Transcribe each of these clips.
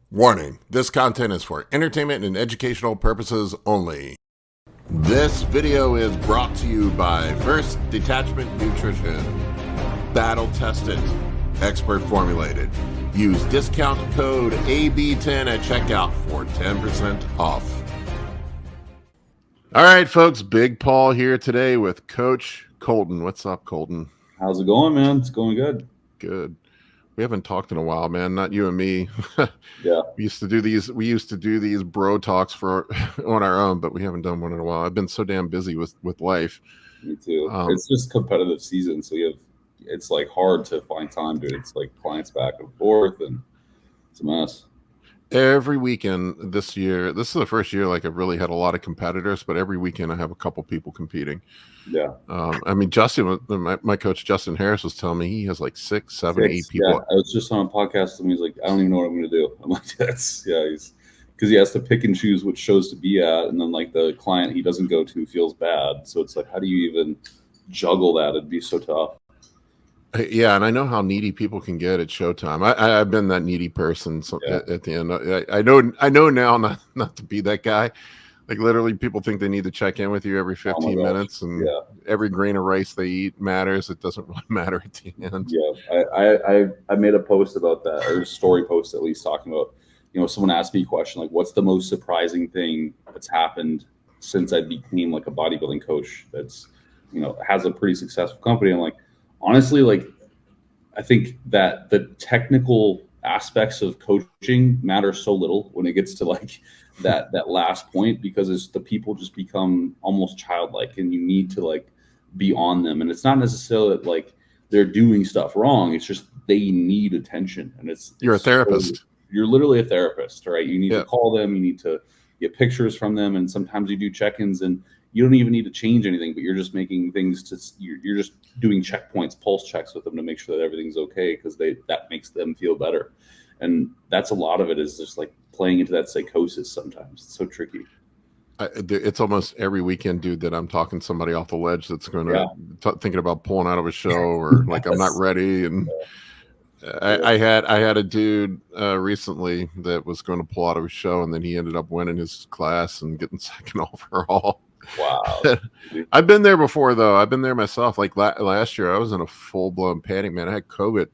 Warning, this content is for entertainment and educational purposes only. This video is brought to you by First Detachment Nutrition. Battle tested, expert formulated. Use discount code AB10 at checkout for 10% off. All right, folks, Big Paul here today with Coach Kolton. What's up, Kolton? How's it going, man? It's going good. Good. We haven't talked in a while, man. Not you and me. Yeah. We used to do these bro talks for on our own, but we haven't done one in a while. I've been so damn busy with life. Me too. It's just competitive season, so it's like hard to find time, dude. It's like clients back and forth, and it's a mess. Every weekend this year, this is the first year like I've really had a lot of competitors, but every weekend I have a couple people competing. Yeah. I mean, Justin, my coach Justin Harris was telling me he has like 6, 7, 8 people. Yeah, I was just on a podcast and he's like, I don't even know what I'm going to do. I'm like, because he has to pick and choose which shows to be at, and then like the client he doesn't go to feels bad. So it's like, how do you even juggle that? It'd be so tough. Yeah, and I know how needy people can get at Showtime. I've been that needy person. So Yeah. at the end, I know now not to be that guy. Like literally, people think they need to check in with you every 15 minutes, and every grain of rice they eat matters. It doesn't really matter at the end. Yeah, I made a post about that, or a story post at least, talking about, someone asked me a question like, what's the most surprising thing that's happened since I became like a bodybuilding coach that's, has a pretty successful company? I'm like, honestly, like, I think that the technical aspects of coaching matter so little when it gets to like that last point, because it's the people just become almost childlike, and you need to like be on them. And it's not necessarily that like they're doing stuff wrong. It's just they need attention. And you're a therapist. You're literally a therapist, right? You need to call them, you need to get pictures from them, and sometimes you do check-ins, and you don't even need to change anything, but you're just making things you're just doing checkpoints, pulse checks with them to make sure that everything's okay, because that makes them feel better. And that's a lot of it, is just like playing into that psychosis sometimes. It's so tricky. It's almost every weekend, dude, that I'm talking somebody off the ledge that's going to thinking about pulling out of a show, or like I'm not ready. And I had a dude recently that was going to pull out of a show, and then he ended up winning his class and getting second overall. Wow. I've been there before, though. I've been there myself. Like last year, I was in a full-blown panic, man. I had COVID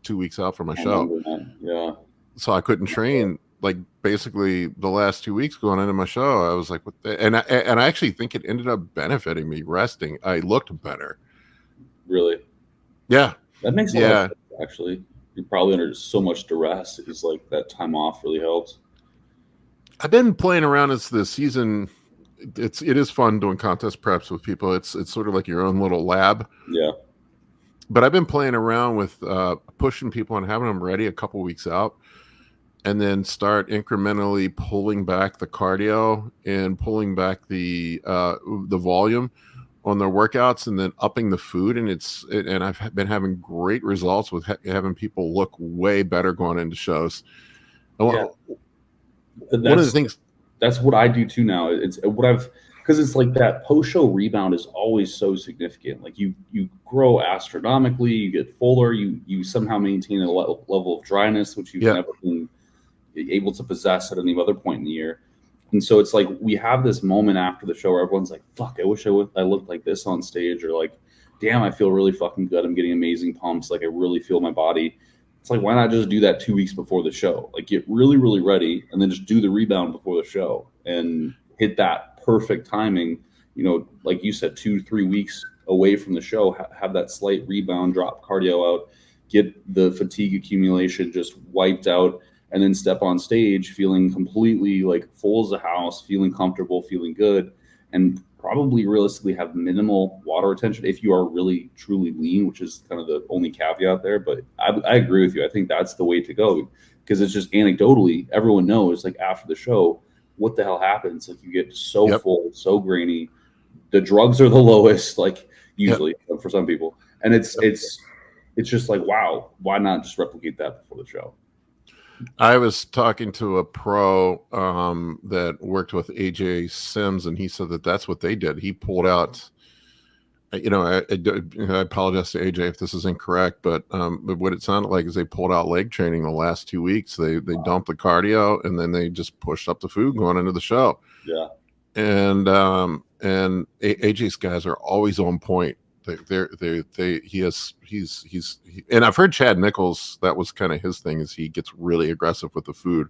2 weeks out from my show. Yeah. So I couldn't train, like, basically the last 2 weeks going into my show. I was like, what the? And I actually think it ended up benefiting me resting. I looked better. Really? Yeah. That makes a lot of sense, actually. You're probably under so much duress. It's like that time off really helps. I've been playing around as the season. It is fun doing contest preps with people. It's sort of like your own little lab. Yeah. But I've been playing around with pushing people and having them ready a couple weeks out, and then start incrementally pulling back the cardio and pulling back the volume on their workouts, and then upping the food. And I've been having great results with having people look way better going into shows. Yeah. One of the things. That's what I do too now. Because it's like that post-show rebound is always so significant. Like you grow astronomically, you get fuller, you somehow maintain a level of dryness, which you've never been able to possess at any other point in the year. And so it's like we have this moment after the show where everyone's like, fuck, I wish I looked like this on stage, or like, damn, I feel really fucking good. I'm getting amazing pumps. Like I really feel my body. It's like, why not just do that 2 weeks before the show? Like get really, really ready, and then just do the rebound before the show and hit that perfect timing. Like you said, 2-3 weeks away from the show, have that slight rebound, drop cardio out, get the fatigue accumulation just wiped out, and then step on stage feeling completely like full as a house, feeling comfortable, feeling good, and probably realistically have minimal water retention if you are really truly lean, which is kind of the only caveat there. But I agree with you. I think that's the way to go, because it's just anecdotally, everyone knows like after the show, what the hell happens? Like you get so full, so grainy. The drugs are the lowest, like usually for some people. And it's just like, wow, why not just replicate that before the show? I was talking to a pro that worked with AJ Sims, and he said that that's what they did. He pulled out I apologize to AJ if this is incorrect, but what it sounded like is they pulled out leg training the last 2 weeks. They dumped the cardio and then they just pushed up the food going into the show. Yeah. And AJ's guys are always on point. And I've heard Chad Nichols, that was kind of his thing, is he gets really aggressive with the food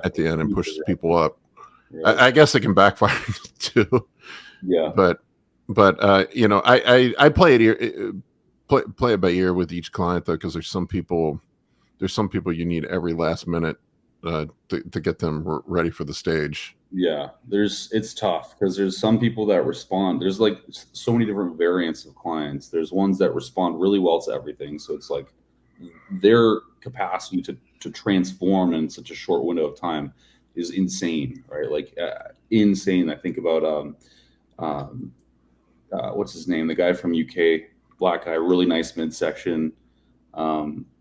at the end and pushes people up. Right. I guess it can backfire too. Yeah. But I play it by ear with each client though, because there's some people you need every last minute to get them ready for the stage. Yeah, it's tough because there's some people that respond. There's like so many different variants of clients. There's ones that respond really well to everything. So it's like their capacity to transform in such a short window of time is insane, right? Like insane. I think about what's his name? The guy from UK, black guy, really nice midsection,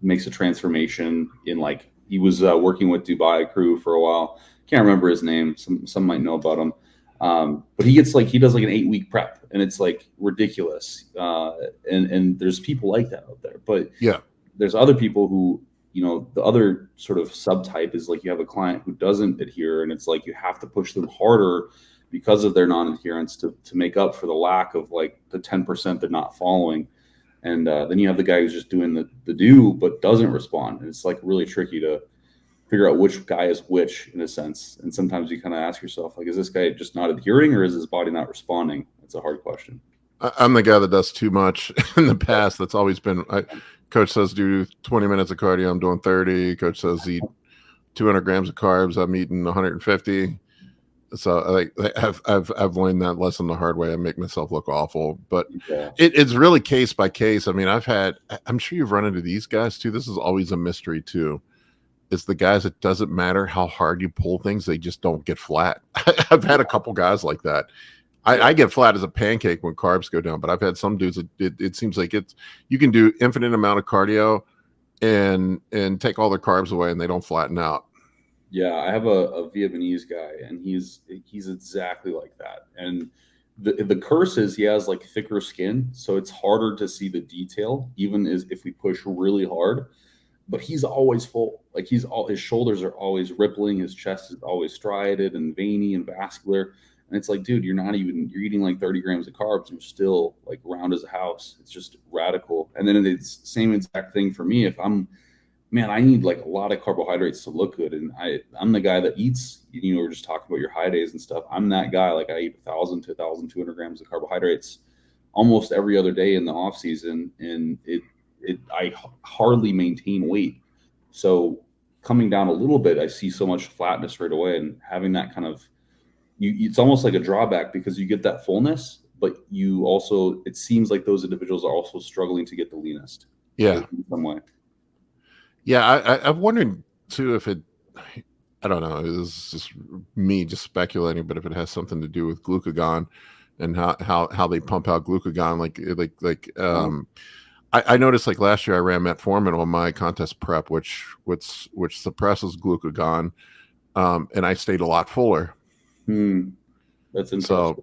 makes a transformation in like, he was working with Dubai crew for a while. Can't remember his name. Some might know about him. But he does like an 8-week prep, and it's like ridiculous. And there's people like that out there. But yeah, there's other people who, the other sort of subtype is like you have a client who doesn't adhere, and it's like you have to push them harder because of their non-adherence to make up for the lack of like the 10% they're not following. And then you have the guy who's just doing the do but doesn't respond. And it's like really tricky to figure out which guy is which in a sense. And sometimes you kind of ask yourself, like, is this guy just not adhering or is his body not responding? That's a hard question. I'm the guy that does too much in the past. That's always been, coach says do 20 minutes of cardio, I'm doing 30. Coach says eat 200 grams of carbs, I'm eating 150. So I've learned that lesson the hard way. I make myself look awful, but it's really case by case. I mean, I'm sure you've run into these guys too. This is always a mystery too. It's the guys that doesn't matter how hard you pull things, they just don't get flat. I've had a couple guys like that. I get flat as a pancake when carbs go down, but I've had some dudes that it seems like you can do infinite amount of cardio and take all their carbs away and they don't flatten out. Yeah, I have a Vietnamese guy, and he's exactly like that. And the curse is he has like thicker skin, so it's harder to see the detail, even if we push really hard. But he's always full. Like his shoulders are always rippling, his chest is always striated and veiny and vascular. And it's like, dude, you're eating like 30 grams of carbs and you're still like round as a house. It's just radical. And then it's same exact thing for me. If I need like a lot of carbohydrates to look good. And I'm the guy that eats, we're just talking about your high days and stuff. I'm that guy. Like I eat 1,000 to 1,200 grams of carbohydrates almost every other day in the off season. And I hardly maintain weight. So coming down a little bit, I see so much flatness right away, and having that kind of, it's almost like a drawback because you get that fullness, but you also, it seems like those individuals are also struggling to get the leanest. Yeah. In some way. Yeah. I've wondered too, if I don't know, it's just me just speculating, but if it has something to do with glucagon and how they pump out glucagon, I noticed like last year I ran metformin on my contest prep, which suppresses glucagon, and I stayed a lot fuller. That's interesting. So,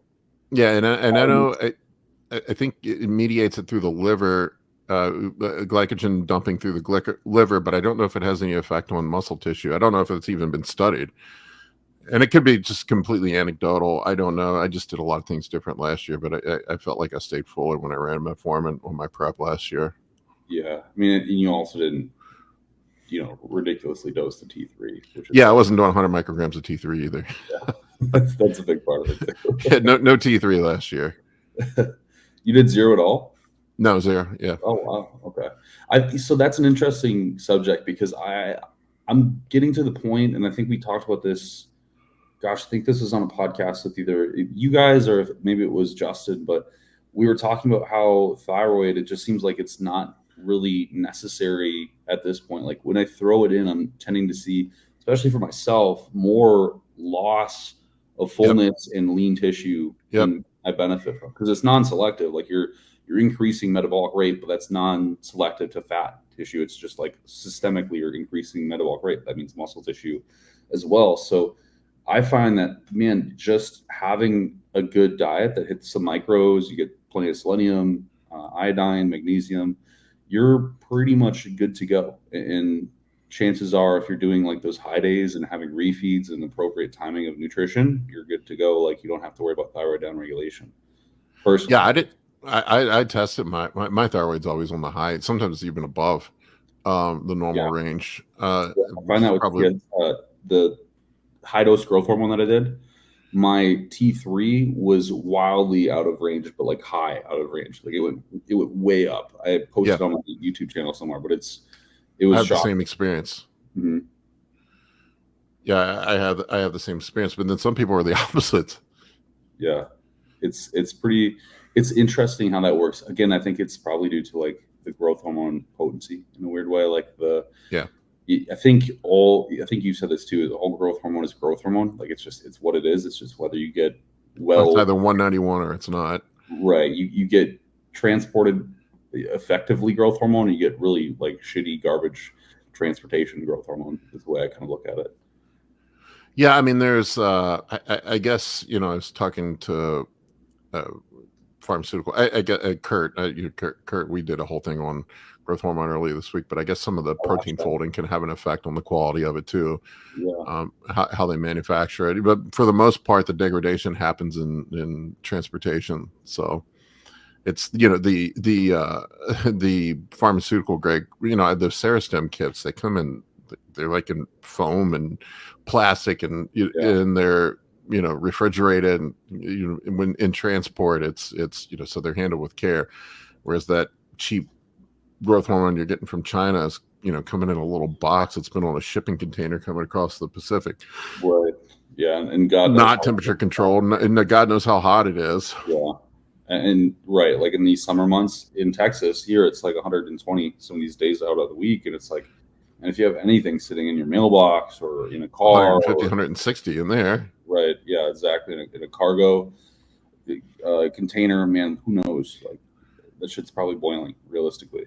yeah, and I know I think it mediates it through the liver, glycogen dumping through the liver, but I don't know if it has any effect on muscle tissue. I don't know if it's even been studied. And it could be just completely anecdotal. I don't know. I just did a lot of things different last year, but I felt like I stayed fuller when I ran metformin on my prep last year. Yeah. I mean, and you also didn't, ridiculously dose the T3. I wasn't doing 100 micrograms of T3 either. Yeah. That's a big part of it. Yeah, no T3 last year. You did zero at all? No, zero. Yeah. Oh, wow. Okay. So that's an interesting subject because I'm getting to the point, and I think we talked about this. Gosh, I think this was on a podcast with either you guys or maybe it was Justin, but we were talking about how thyroid, it just seems like it's not really necessary at this point. Like when I throw it in, I'm tending to see, especially for myself, more loss of fullness and lean tissue than I benefit from, because it's non-selective. Like you're increasing metabolic rate, but that's non-selective to fat tissue. It's just like systemically you're increasing metabolic rate. That means muscle tissue as well. So I find that, man, just having a good diet that hits some micros, you get plenty of selenium, iodine, magnesium, you're pretty much good to go. And chances are, if you're doing like those high days and having refeeds and appropriate timing of nutrition, you're good to go. Like you don't have to worry about thyroid downregulation. Personally, Yeah, I did. I tested my thyroid's always on the high, sometimes even above the normal range. I Which find is that with probably kids, the high dose growth hormone that I did, my T3 was wildly out of range, but like high out of range. Like it went way up. I posted on my YouTube channel somewhere, but it I was have the shocking. same experience. Mm-hmm. Yeah, I have the same experience, but then some people are the opposite. Yeah, it's interesting how that works. Again, I think it's probably due to like the growth hormone potency in a weird way. Like I think you said this too. All growth hormone is growth hormone. Like it's what it is. It's just whether you get It's either 191 or it's not. Right. You get transported effectively growth hormone, and you get really like shitty garbage transportation growth hormone is the way I kind of look at it. Yeah, I mean, there's I guess, I was talking to pharmaceutical. I get Kurt, Kurt. We did a whole thing on growth hormone earlier this week, but I guess some of the protein folding can have an effect on the quality of it too. Yeah. How they manufacture it, but for the most part, the degradation happens in transportation. So it's the pharmaceutical grade. The Serostem kits, they come in. They're like in foam and plastic, and they're refrigerated, and when in transport it's so they're handled with care, whereas that cheap growth hormone you're getting from China is coming in a little box that's been on a shipping container coming across the Pacific. Right. Yeah, and God knows not temperature controlled, and God knows how hot it is. Yeah. And right, like in these summer months in Texas, here it's like 120 some of these days out of the week, and it's like, and if you have anything sitting in your mailbox or in a car, 150, 160 in there. Right. Yeah, exactly. In a cargo container, man, who knows? Like that shit's probably boiling realistically.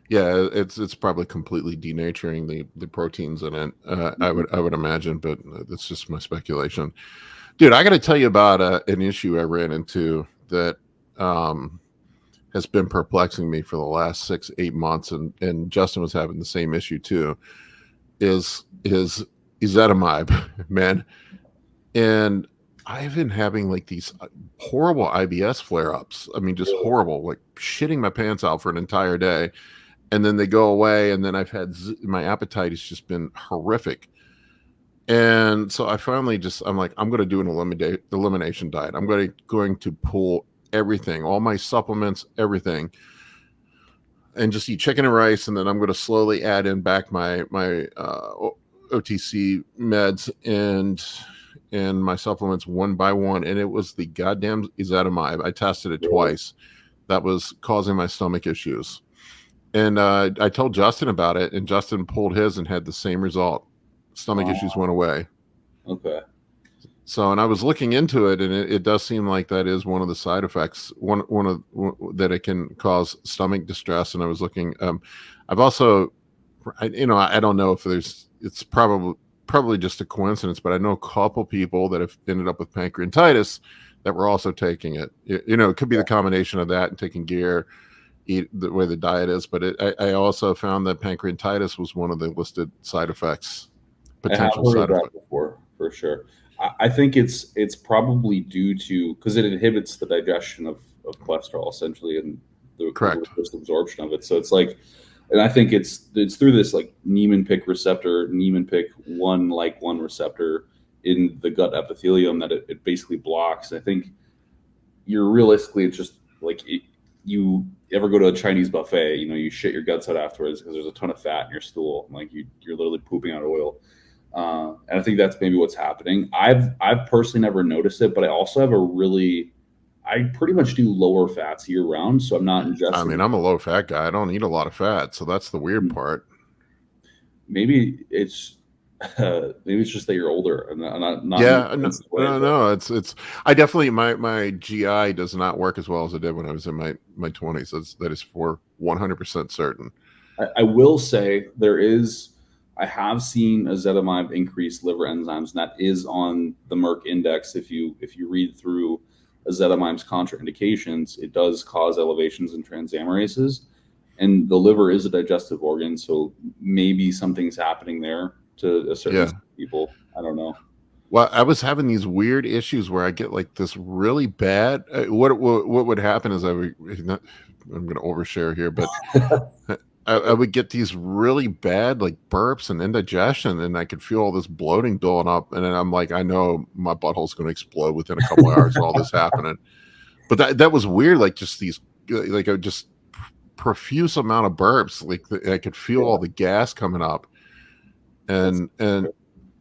Yeah, it's probably completely denaturing the proteins in it. I would imagine, but that's just my speculation. Dude, I got to tell you about an issue I ran into that has been perplexing me for the last 6-8 months, and Justin was having the same issue too. Is ezetimibe, man, and I've been having like these horrible IBS flare-ups. I mean, just horrible, like shitting my pants out for an entire day, and then they go away, and then I've had my appetite has just been horrific. And so I finally I'm like, I'm going to do an elimination diet. I'm going to pull everything, all my supplements, everything, and just eat chicken and rice. And then I'm going to slowly add in back my OTC meds and my supplements one by one. And it was the goddamn ezetimibe. I tested it twice. That was causing my stomach issues. And I told Justin about it, and Justin pulled his and had the same result. Stomach issues went away. Okay. So, and I was looking into it, and it does seem like that is one of the side effects. One of that it can cause stomach distress. And I was looking. I've also, I don't know if it's probably just a coincidence, but I know a couple people that have ended up with pancreatitis that were also taking it. It could be the combination of that and taking gear, eat the way the diet is. But I also found that pancreatitis was one of the listed side effects. Potential side effect before, for sure. I think it's probably due to, because it inhibits the digestion of cholesterol essentially, and the absorption of it. So it's like, and I think it's through this like Niemann-Pick receptor, Niemann-Pick 1 receptor in the gut epithelium that it basically blocks. I think you're realistically, it's just like you ever go to a Chinese buffet, you shit your guts out afterwards because there's a ton of fat in your stool. Like you're literally pooping out oil. And I think that's maybe what's happening. I've personally never noticed it, but I also have I pretty much do lower fats year round, so I'm not ingesting. I mean, I'm a low fat guy. I don't eat a lot of fat, so that's the weird part. Maybe it's just that you're older and not. Yeah, no. It's. I definitely my GI does not work as well as it did when I was in my 20s. That is for 100% certain. I will say I have seen ezetimibe increase liver enzymes, and that is on the Merck index. If you read through azethamine's contraindications, it does cause elevations in transamerases, and the liver is a digestive organ, so maybe something's happening there to a certain people. I don't know. Well, I was having these weird issues where I get like this really bad. What would happen is I'm going to overshare here, but I would get these really bad like burps and indigestion, and I could feel all this bloating building up, and then I'm like, I know my butthole's going to explode within a couple of hours of all this happening. But that was weird, like just these like just profuse amount of burps, like I could feel all the gas coming up, and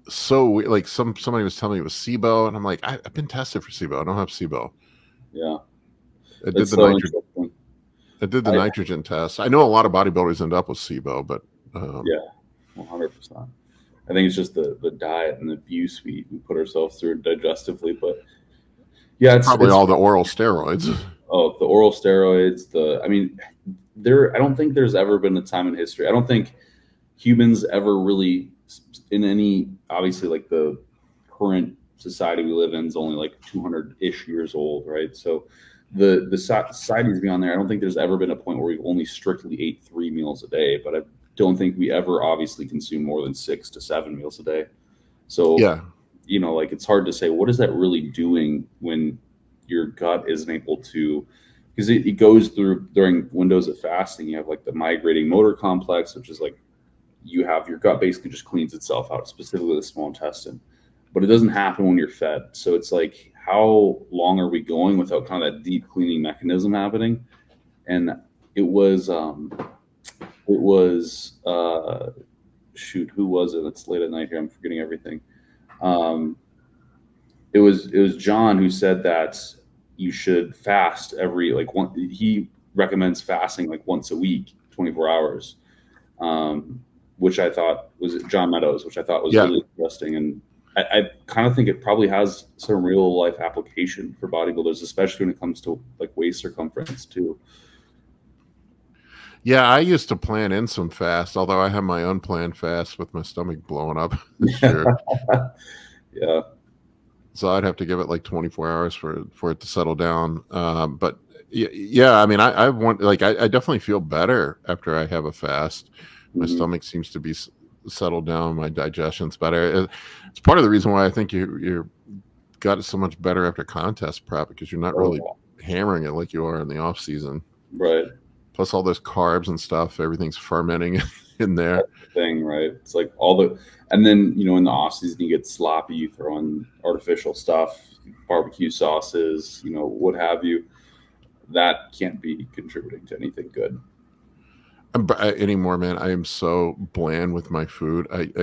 so like somebody was telling me it was SIBO, and I'm like, I've been tested for SIBO. I don't have SIBO. Yeah, I did the nitrogen. I did the nitrogen test. I know a lot of bodybuilders end up with SIBO, but yeah, 100%. I think it's just the diet and the abuse we put ourselves through digestively. But yeah, it's probably all the oral steroids. Oh, the oral steroids. I mean, I don't think there's ever been a time in history. I don't think humans ever really, in any, obviously, like the current society we live in is only like 200-ish years old, right? So the societies beyond there, I don't think there's ever been a point where we've only strictly ate 3 meals a day, but I don't think we ever obviously consume more than 6 to 7 meals a day. So, you know, like it's hard to say, what is that really doing when your gut isn't able to, because it goes through during windows of fasting. You have like the migrating motor complex, which is like you have your gut basically just cleans itself out, specifically the small intestine, but it doesn't happen when you're fed. So it's like, how long are we going without kind of that deep cleaning mechanism happening? And it was shoot, who was it? It's late at night here. I'm forgetting everything. It was John who said that you should fast every he recommends fasting like once a week, 24 hours, which I thought was John Meadows, which I thought was really interesting. And I kind of think it probably has some real life application for bodybuilders, especially when it comes to like waist circumference too. Yeah, I used to plan in some fast, although I have my unplanned fast with my stomach blowing up this year. Yeah. So I'd have to give it like 24 hours for it to settle down. But yeah, I mean, I want, like, I definitely feel better after I have a fast. My stomach seems to be settled down. My digestion's better. It's part of the reason why I think your gut is so much better after contest prep, because you're not really hammering it like you are in the off season. Right. Plus all those carbs and stuff, everything's fermenting in there. That's the thing, right? It's like and then, you know, in the off season, you get sloppy, you throw in artificial stuff, barbecue sauces, you know, what have you. That can't be contributing to anything good anymore, man. I am so bland with my food. I've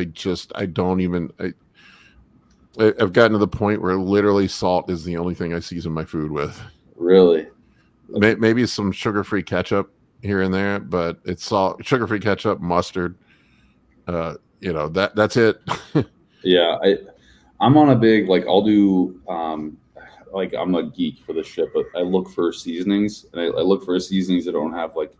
gotten to the point where literally salt is the only thing I season my food with. Really? Maybe some sugar-free ketchup here and there, but it's salt, sugar-free ketchup, mustard. You know, that's it. Yeah, I'm on a big, like, I'll do like, I'm a geek for this shit, but I look for seasonings, and I look for seasonings that don't have like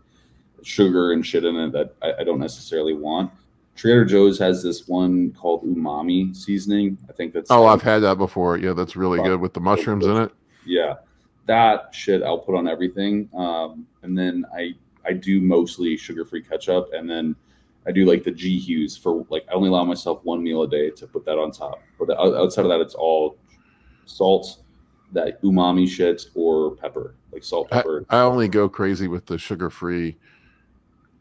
sugar and shit in it that I don't necessarily want. Trader Joe's has this one called umami seasoning. I think that's I've had that before. Yeah, that's really good with the mushrooms in it. Yeah, that shit I'll put on everything. And then I do mostly sugar-free ketchup, and then I do like the G Hughes for, like, I only allow myself 1 meal a day to put that on top. But outside of that, it's all salt, that umami shit, or pepper, like salt, pepper. I only go crazy with the sugar-free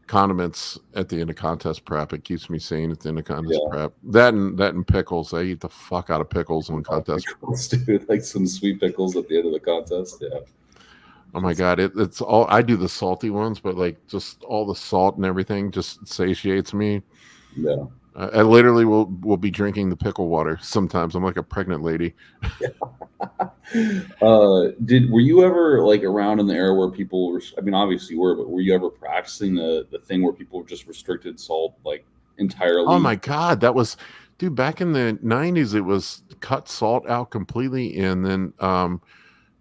condiments at the end of contest prep. It keeps me sane at the end of contest prep. That and pickles. I eat the fuck out of pickles in contest. Pickles, dude, like some sweet pickles at the end of the contest. Yeah. Oh my god, it's all, I do the salty ones, but like just all the salt and everything just satiates me. Yeah. I literally will be drinking the pickle water sometimes. I'm like a pregnant lady. Were you ever like around in the era where people were, I mean, obviously you were, but were you ever practicing the thing where people just restricted salt like entirely? Oh my god, that was, dude, back in the 90s, it was cut salt out completely, and then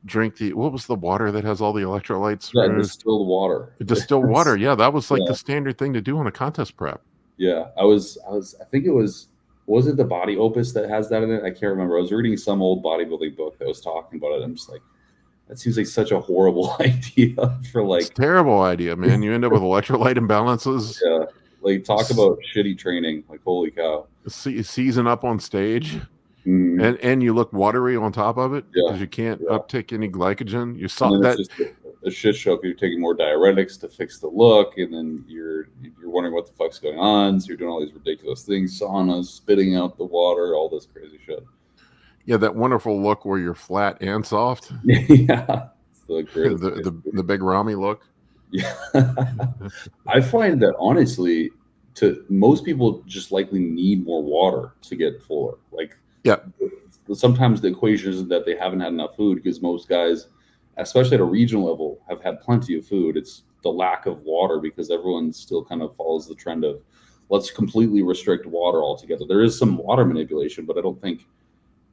drink what was the water that has all the electrolytes? Yeah, distilled water. Distilled water. Yeah, that was like the standard thing to do on a contest prep. Yeah, I think it was it the Body Opus that has that in it? I can't remember. I was reading some old bodybuilding book that was talking about it. I'm just like, that seems like such a horrible idea for It's a like, terrible idea, man. You end up with electrolyte imbalances. yeah, like talk about shitty training. Like, holy cow. Season up on stage, Mm, and you look watery on top of it yeah, because you can't yeah. uptake any glycogen. You And saw then it's that. just a shit show if you're taking more diuretics to fix the look, and then you're wondering what the fuck's going on. So you're doing all these ridiculous things, saunas, spitting out the water, all this crazy shit. Yeah, that wonderful look where you're flat and soft. Yeah, it's the greatest. The big Rami look. Yeah, I find that honestly, to most people, just likely need more water to get fuller. Like, Yeah, sometimes the equation isn't that they haven't had enough food, because most guys, especially at a regional level, have had plenty of food. It's the lack of water, because everyone still kind of follows the trend of let's completely restrict water altogether. There is some water manipulation, but I don't think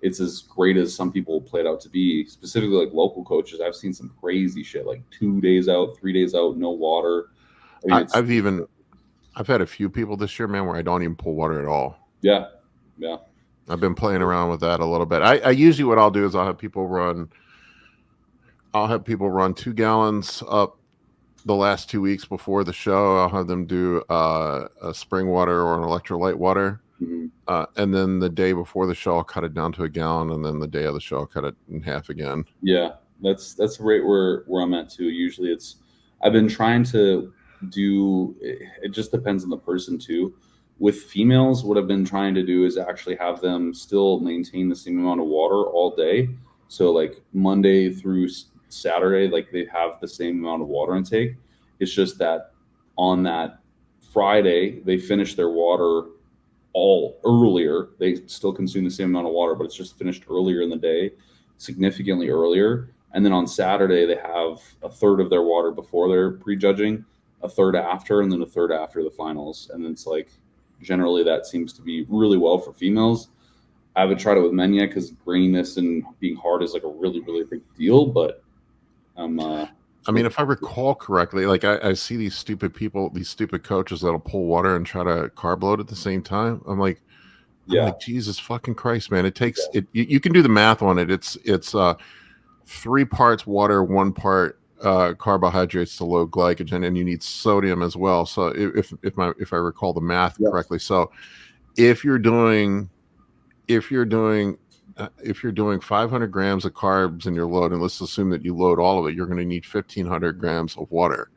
it's as great as some people play it out to be. Specifically, like local coaches, I've seen some crazy shit, like 2 days out, 3 days out, no water. I mean, I've had a few people this year, man, where I don't even pull water at all. yeah. I've been playing around with that a little bit. I usually, what I'll do is I'll have people run 2 gallons up the last 2 weeks before the show. I'll have them do a spring water or an electrolyte water. Mhm. And then the day before the show, I'll cut it down to a gallon. And then the day of the show, I'll cut it in half again. Yeah, that's right where I'm at too. Usually I've been trying to do, it just depends on the person too. With females, what I've been trying to do is actually have them still maintain the same amount of water all day. So like Monday through Saturday, like they have the same amount of water intake. It's just that on that Friday, they finish their water all earlier. They still consume the same amount of water, but it's just finished earlier in the day, significantly earlier. And then on Saturday, they have a third of their water before they're prejudging, a third after, and then a third after the finals. And it's like, generally that seems to be really well for females. I haven't tried it with men yet, because graininess and being hard is like a really, really big deal. But I mean, if I recall correctly, like I see these stupid people, these stupid coaches that'll pull water and try to carb load at the same time. I'm like, Jesus fucking Christ, man! It takes it. You can do the math on it. It's 3 parts water, 1 part carbohydrates to load glycogen, and you need sodium as well. So if I recall the math correctly, so if you're doing 500 grams of carbs in your load, and let's assume that you load all of it, you're going to need 1,500 grams of water.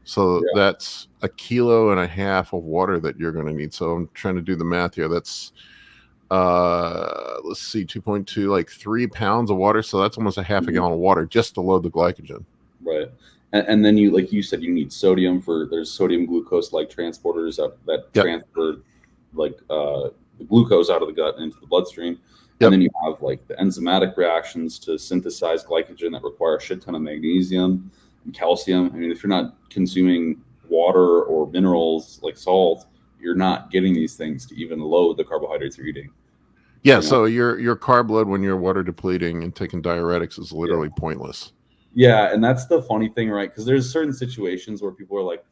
So that's 1.5 kilos of water that you're going to need. So I'm trying to do the math here. That's let's see, 2.2, like 3 pounds of water. So that's almost a half a gallon of water just to load the glycogen. Right. And then you, like you said, you need sodium there's sodium glucose like transporters that transfer like the glucose out of the gut into the bloodstream. And then you have like the enzymatic reactions to synthesize glycogen that require a shit ton of magnesium and calcium. I mean, if you're not consuming water or minerals like salt, you're not getting these things to even load the carbohydrates you're eating. Yeah, so your carb load when you're water depleting and taking diuretics is literally pointless. Yeah, and that's the funny thing, right? Because there's certain situations where people are like,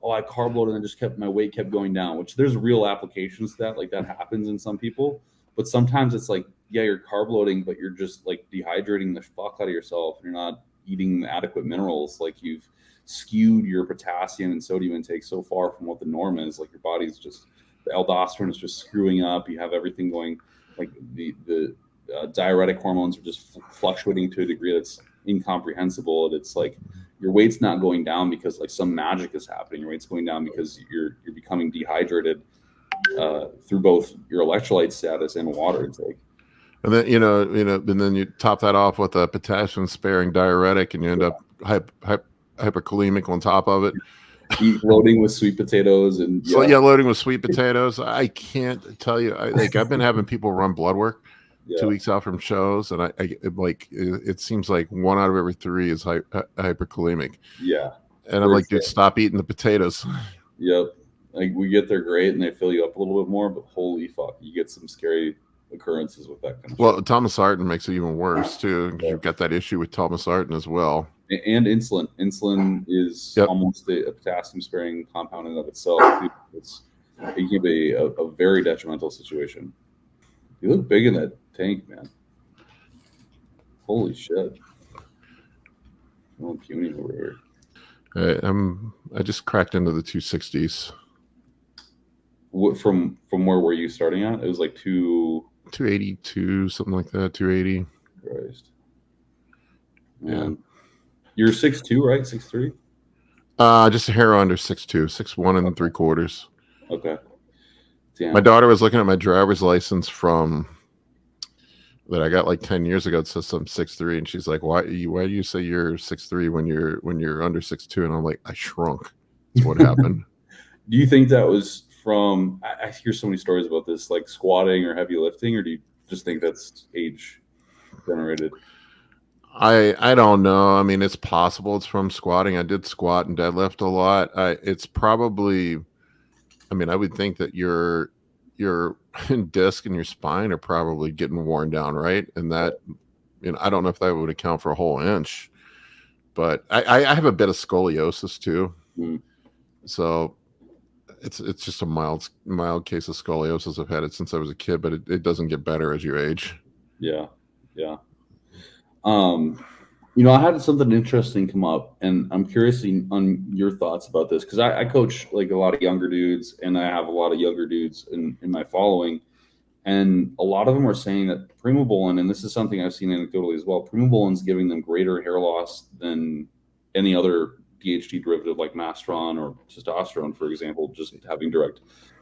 "Oh, I carb loaded and just my weight kept going down," which there's real applications to that. Like that happens in some people, but sometimes it's like, yeah, you're carb loading, but you're just like dehydrating the fuck out of yourself, and you're not eating adequate minerals. Like you've skewed your potassium and sodium intake so far from what the norm is. Like your body's just, the aldosterone is just screwing up. You have everything going, like the diuretic hormones are just fluctuating to a degree that's incomprehensible. And it's like your weight's not going down because like some magic is happening. Your weight's going down because you're becoming dehydrated through both your electrolyte status and water intake. And then and then you top that off with a potassium sparing diuretic, and you end up hyperkalemic on top of it. Loading with sweet potatoes and loading with sweet potatoes. I can't tell you. I've been having people run blood work 2 weeks out from shows, and it seems like 1 out of every 3 is hyperkalemic. Yeah, and I'm like, dude, stop eating the potatoes. Yep, like we get there great, and they fill you up a little bit more, but holy fuck, you get some scary occurrences with that kind of shit. Thomas Arden makes it even worse too, because you've got that issue with Thomas Arden as well. And insulin. Insulin is almost a potassium sparing compound in and of itself. It can be a very detrimental situation. You look big in that tank, man. Holy shit. little puny over here. I just cracked into the 260s. What, from where were you starting at? It was like 282, something like that. 280. Christ. Yeah. You're 6'2", right? 6'3"? Just a hair under 6'2", 6'1" and 3/4. Okay. Damn. My daughter was looking at my driver's license from that I got like 10 years ago. It says I'm 6'3", and she's like, why do you say you're 6'3" when you're under 6'2"? And I'm like, I shrunk. That's what happened. Do you think that was from, I hear so many stories about this, like squatting or heavy lifting, or do you just think that's age generated? I don't know. I mean, it's possible it's from squatting. I did squat and deadlift a lot. It's probably, I mean, I would think that your disc and your spine are probably getting worn down, right? And that, I don't know if that would account for a whole inch, but I have a bit of scoliosis too. So it's just a mild case of scoliosis. I've had it since I was a kid, but it doesn't get better as you age. Yeah. I had something interesting come up, and I'm curious on your thoughts about this, because I coach like a lot of younger dudes, and I have a lot of younger dudes in my following, and a lot of them are saying that primobolan, and this is something I've seen anecdotally as well, primobolan is giving them greater hair loss than any other DHT derivative like Mastron or testosterone, for example, just having direct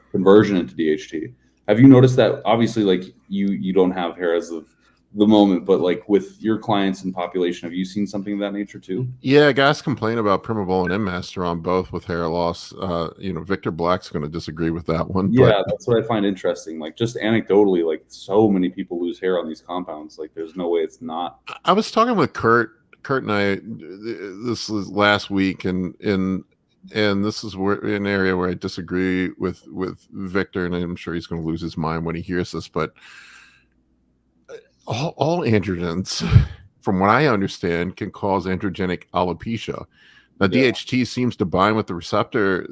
conversion into DHT. Have you noticed that? Obviously, like you don't have hair as of the moment, but like with your clients and population, have you seen something of that nature too? Yeah, guys complain about primobolan and Masteron both with hair loss. Victor Black's going to disagree with that one. Yeah, but that's what I find interesting. Like just anecdotally, like so many people lose hair on these compounds. Like there's no way it's not. I was talking with Kurt and I. This was last week, and this is an area where I disagree with Victor, and I'm sure he's going to lose his mind when he hears this. But all androgens, from what I understand, can cause androgenic alopecia. Now, DHT seems to bind with the receptor.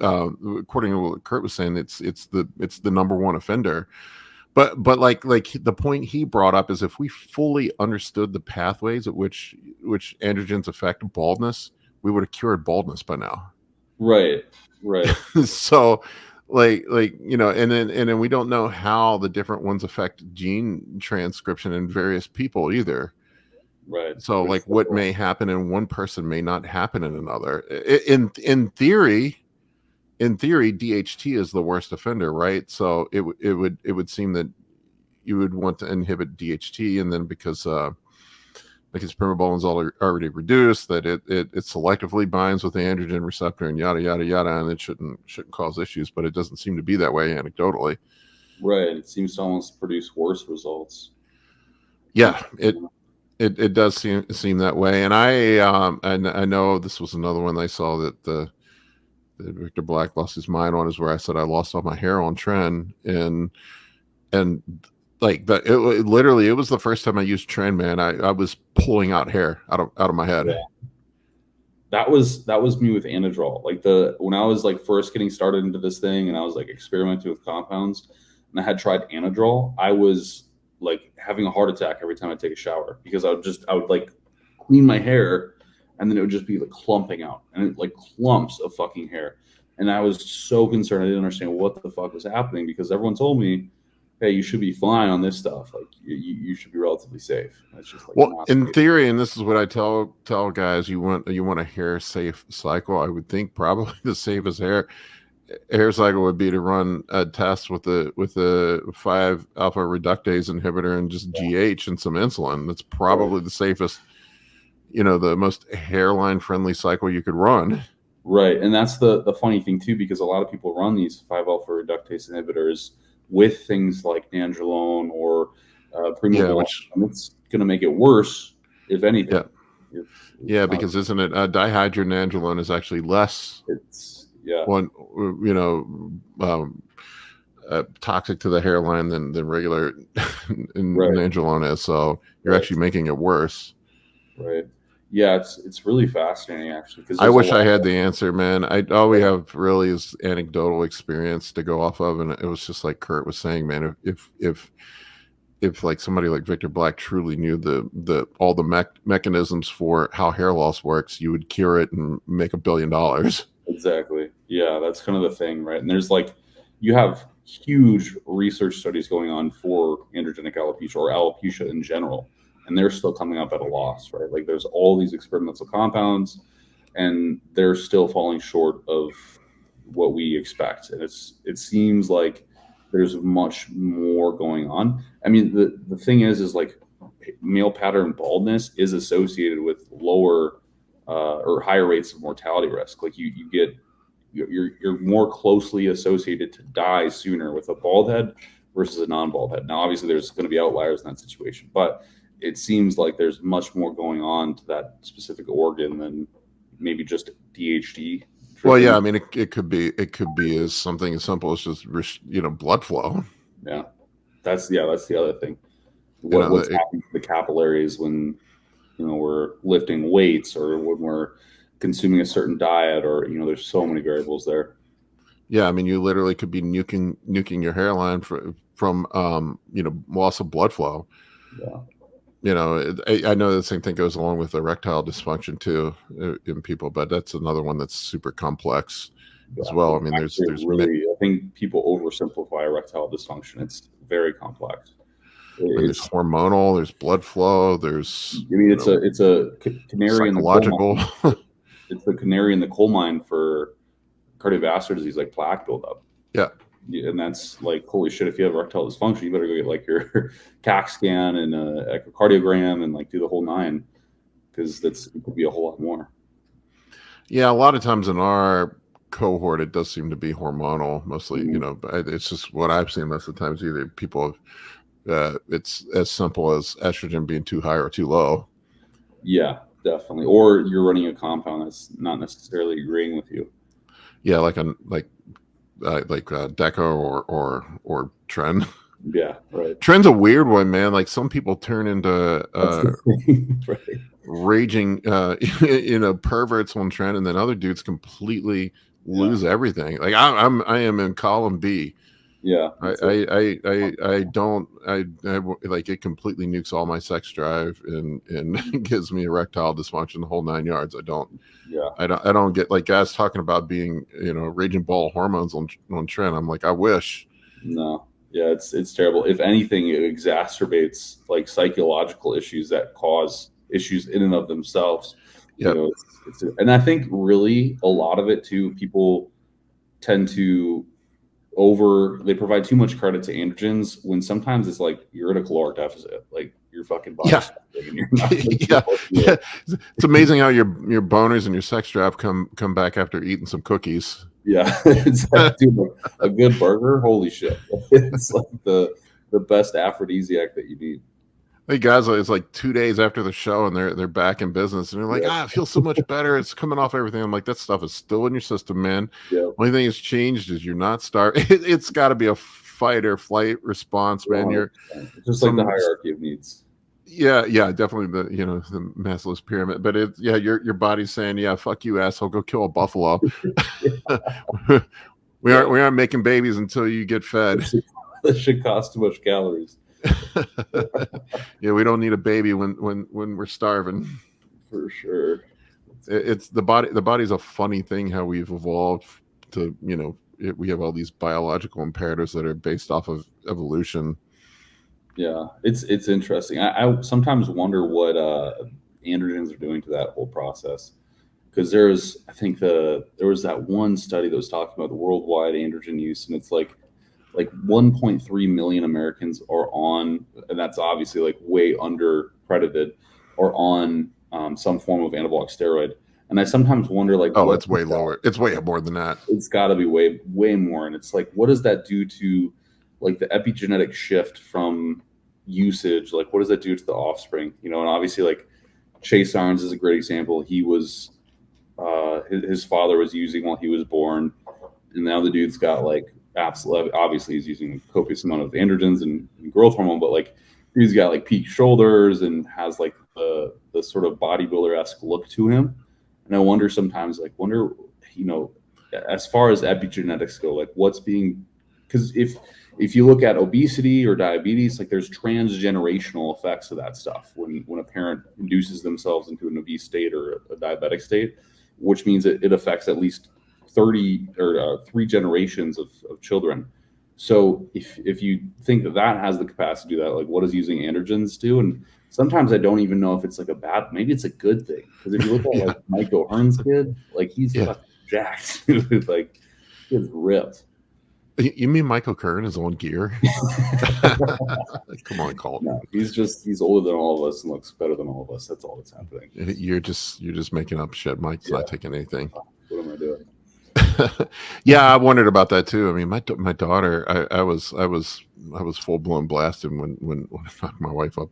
According to what Kurt was saying, it's the number one offender. But like the point he brought up is if we fully understood the pathways at which androgens affect baldness, we would have cured baldness by now. Right. So and then we don't know how the different ones affect gene transcription in various people either. Right. So like what may happen in one person may not happen in another. In theory, DHT is the worst offender, right? So it would seem that you would want to inhibit DHT, and then because primobolan is already reduced, that it selectively binds with the androgen receptor and yada yada yada, and it shouldn't cause issues. But it doesn't seem to be that way anecdotally. Right. It seems to almost produce worse results. Yeah, it does seem that way. And I know this was another one I saw that Victor Black lost his mind on, is where I said I lost all my hair on Tren, and like that, it was the first time I used Tren, man. I was pulling out hair out of my head. Yeah. That was me with Anadrol. Like when I was like first getting started into this thing, and I was like experimenting with compounds, and I had tried Anadrol, I was like having a heart attack every time I take a shower, because I would like clean my hair, and then it would just be like clumping out, and it like clumps of fucking hair. And I was so concerned. I didn't understand what the fuck was happening, because everyone told me, hey, you should be fine on this stuff. Like you should be relatively safe. It's just like, well, in theory, and this is what I tell guys, you want a hair safe cycle. I would think probably the safest hair cycle would be to run a test with the 5-alpha reductase inhibitor and just GH and some insulin. That's probably the safest, the most hairline friendly cycle you could run. Right. And that's the funny thing too, because a lot of people run these 5-alpha reductase inhibitors with things like nandrolone or primobolan. It's going to make it worse, if anything. Yeah. Because isn't it dihydronandrolone is actually less toxic to the hairline than regular nandrolone is. So you're actually making it worse. Right. Yeah, it's really fascinating, actually. Because I wish I had the answer, man. All we have really is anecdotal experience to go off of, and it was just like Kurt was saying, man. If if like somebody like Victor Black truly knew the all the mechanisms for how hair loss works, you would cure it and make $1 billion. Exactly. Yeah, that's kind of the thing, right? And there's like, you have huge research studies going on for androgenic alopecia or alopecia in general, and they're still coming up at a loss, right? Like there's all these experimental compounds, and they're still falling short of what we expect. And it seems like there's much more going on. I mean, the thing is like male pattern baldness is associated with lower or higher rates of mortality risk. Like you get, you're more closely associated to die sooner with a bald head versus a non-bald head. Now, obviously, there's going to be outliers in that situation, but it seems like there's much more going on to that specific organ than maybe just DHD. Well, yeah, I mean, it could be as something as simple as just blood flow. Yeah, that's the other thing. What's happening to the capillaries when we're lifting weights or when we're consuming a certain diet, or there's so many variables there. Yeah, I mean, you literally could be nuking your hairline from loss of blood flow. Yeah. I know the same thing goes along with erectile dysfunction too in people, but that's another one that's super complex as well. I mean, there's really, I think people oversimplify erectile dysfunction. It's very complex. There's hormonal, there's blood flow, there's. I mean, it's a canary in the coal mine. It's the canary in the coal mine for cardiovascular disease, like plaque buildup. Yeah. And that's like, holy shit, if you have erectile dysfunction, you better go get like your CAC scan and echocardiogram and like do the whole nine, because it could be a whole lot more. Yeah, a lot of times in our cohort, it does seem to be hormonal mostly. But it's just what I've seen most of the times. Either people it's as simple as estrogen being too high or too low. Yeah, definitely. Or you're running a compound that's not necessarily agreeing with you. Yeah, like Deco or Tren. Yeah, right. Tren's a weird one, man. Like some people turn into right. raging perverts on Tren, and then other dudes completely lose everything. Like I am in column B. Yeah, I don't like it completely nukes all my sex drive and gives me erectile dysfunction the whole 9 yards. I don't get like guys talking about being raging ball of hormones on Tren. I'm like, I wish. No, yeah, it's terrible. If anything, it exacerbates like psychological issues that cause issues in and of themselves. Yeah, and I think really a lot of it too, people tend to they provide too much credit to androgens when sometimes it's like you're at a caloric deficit, like your fucking body. And you're not yeah. It's amazing how your boners and your sex drive come back after eating some cookies. Yeah, it's like, dude, a good burger, holy shit! It's like the best aphrodisiac that you need. Hey guys, it's like 2 days after the show and they're back in business and they're like, it feels so much better. It's coming off everything. I'm like, that stuff is still in your system, man. Yeah. Only thing that's changed is you're not starving. It's got to be a fight or flight response, man. You're just like the hierarchy of needs. Yeah, definitely the Maslow's pyramid. But your body's saying, yeah, fuck you, asshole, go kill a buffalo. we aren't making babies until you get fed. That should cost too much calories. Yeah, we don't need a baby when we're starving. For sure. It's the body. The body's a funny thing how we've evolved to, we have all these biological imperatives that are based off of evolution. Yeah, it's interesting. I sometimes wonder what androgens are doing to that whole process, because there was that one study that was talking about the worldwide androgen use, and it's like 1.3 million Americans are on, and that's obviously like way under credited, or on some form of anabolic steroid. And I sometimes wonder, like, it's way lower. It's way more than that. It's got to be way more. And it's like, what does that do to like the epigenetic shift from usage? Like, what does that do to the offspring? And obviously, like Chase Arns is a great example. He was his father was using while he was born, and now the dude's got like absolutely, obviously he's using a copious amount of androgens and growth hormone, but like he's got like peak shoulders and has like the sort of bodybuilder-esque look to him. And I wonder sometimes, as far as epigenetics go, like what's being, because if you look at obesity or diabetes, like there's transgenerational effects of that stuff when a parent induces themselves into an obese state or a diabetic state, which means it affects at least 30 or 3 generations of children. So if you think that has the capacity to do that, like what does using androgens do? And sometimes I don't even know if it's like a bad, maybe it's a good thing. Because if you look at like Mike O'Hearn's kid, like he's fucking jacked. Like he's ripped. You mean Michael Kern is on gear? Come on, Colton. No, he's older than all of us and looks better than all of us. That's all that's happening. You're just making up shit. Mike's not taking anything. What am I doing? Yeah, I wondered about that too. I mean, my daughter, I was full blown blasted when I knocked my wife up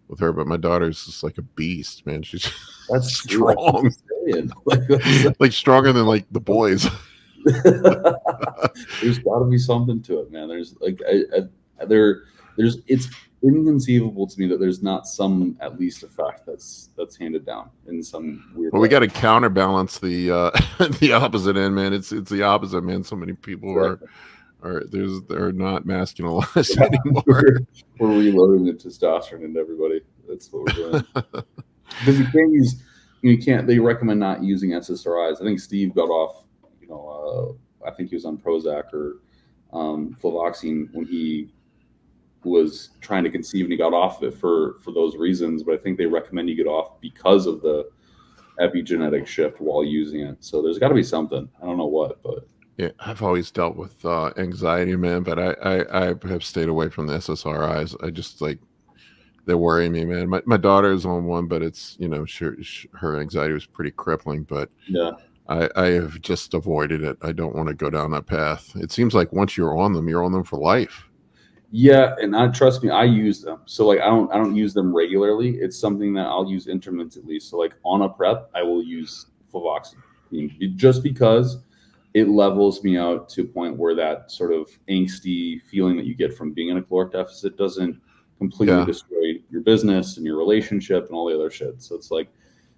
with her, but my daughter's just like a beast, man. She's that's strong, like stronger than like the boys. There's got to be something to it, man. There's like it's inconceivable to me that there's not some at least effect that's handed down in some weird way. We got to counterbalance the the opposite end, man. It's the opposite, man. So many people they're not masculinized anymore. We're reloading the testosterone into everybody. That's what we're doing. Because you can't. They recommend not using SSRIs. I think Steve got off. I think he was on Prozac or Fluvoxamine when he was trying to conceive, and he got off of it for those reasons. But I think they recommend you get off because of the epigenetic shift while using it. So there's got to be something. I don't know what, but yeah, I've always dealt with anxiety, man. But I have stayed away from the SSRIs. I just like they worry me, man. My daughter is on one, but it's her anxiety was pretty crippling. But yeah. I have just avoided it. I don't want to go down that path. It seems like once you're on them for life. Yeah, and trust me, I use them. So like I don't use them regularly. It's something that I'll use intermittently. So like on a prep, I will use Fluvoxamine just because it levels me out to a point where that sort of angsty feeling that you get from being in a caloric deficit doesn't completely destroy your business and your relationship and all the other shit. So it's like,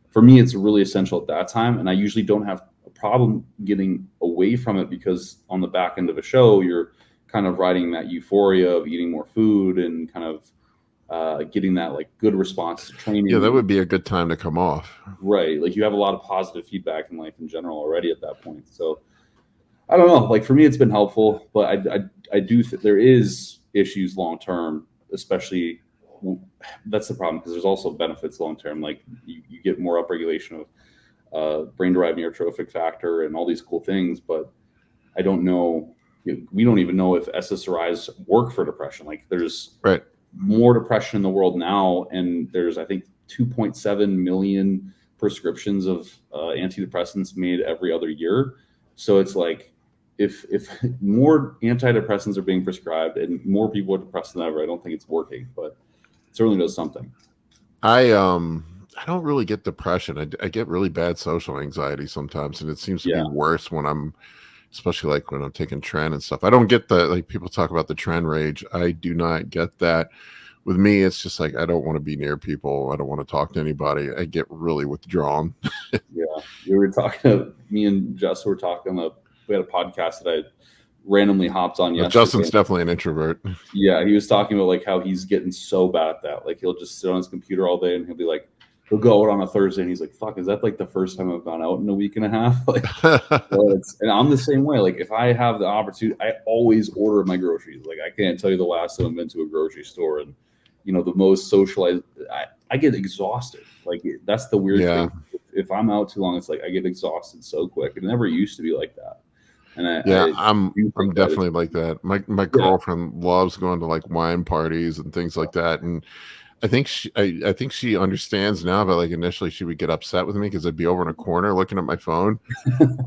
for me, it's really essential at that time. And I usually don't have a problem getting away from it because on the back end of a show, you're kind of riding that euphoria of eating more food and kind of getting that like good response to training. Yeah, that would be a good time to come off. Right. Like you have a lot of positive feedback in life in general already at that point. So I don't know. Like for me, it's been helpful, but I do think there is issues long-term, especially that's the problem because there's also benefits long-term. Like you get more upregulation of brain-derived neurotrophic factor and all these cool things, but I don't know. We don't even know if SSRIs work for depression. Like there's more depression in the world now. And there's, I think 2.7 million prescriptions of antidepressants made every other year. So it's like, if more antidepressants are being prescribed and more people are depressed than ever, I don't think it's working, but it certainly does something. I don't really get depression. I get really bad social anxiety sometimes. And it seems to be worse when I'm, especially like when I'm taking tren and stuff. I don't get the, like people talk about the tren rage. I do not get that. With me, it's just like, I don't want to be near people. I don't want to talk to anybody. I get really withdrawn. Yeah. We were talking, me and Jess were talking, we had a podcast that I randomly hopped on yesterday. Justin's definitely an introvert. Yeah. He was talking about like how he's getting so bad at that. Like he'll just sit on his computer all day and he'll be like, he'll go out on a Thursday and he's like, fuck, is that like the first time I've gone out in a week and a half? Like, and I'm the same way. Like if I have the opportunity, I always order my groceries. Like I can't tell you the last time I've been to a grocery store and, the most socialized, I get exhausted. Like that's the weird thing. If I'm out too long, it's like I get exhausted so quick. It never used to be like that. And I'm definitely like that. My girlfriend loves going to like wine parties and things like that. And I think she understands now, but like initially she would get upset with me because I'd be over in a corner looking at my phone,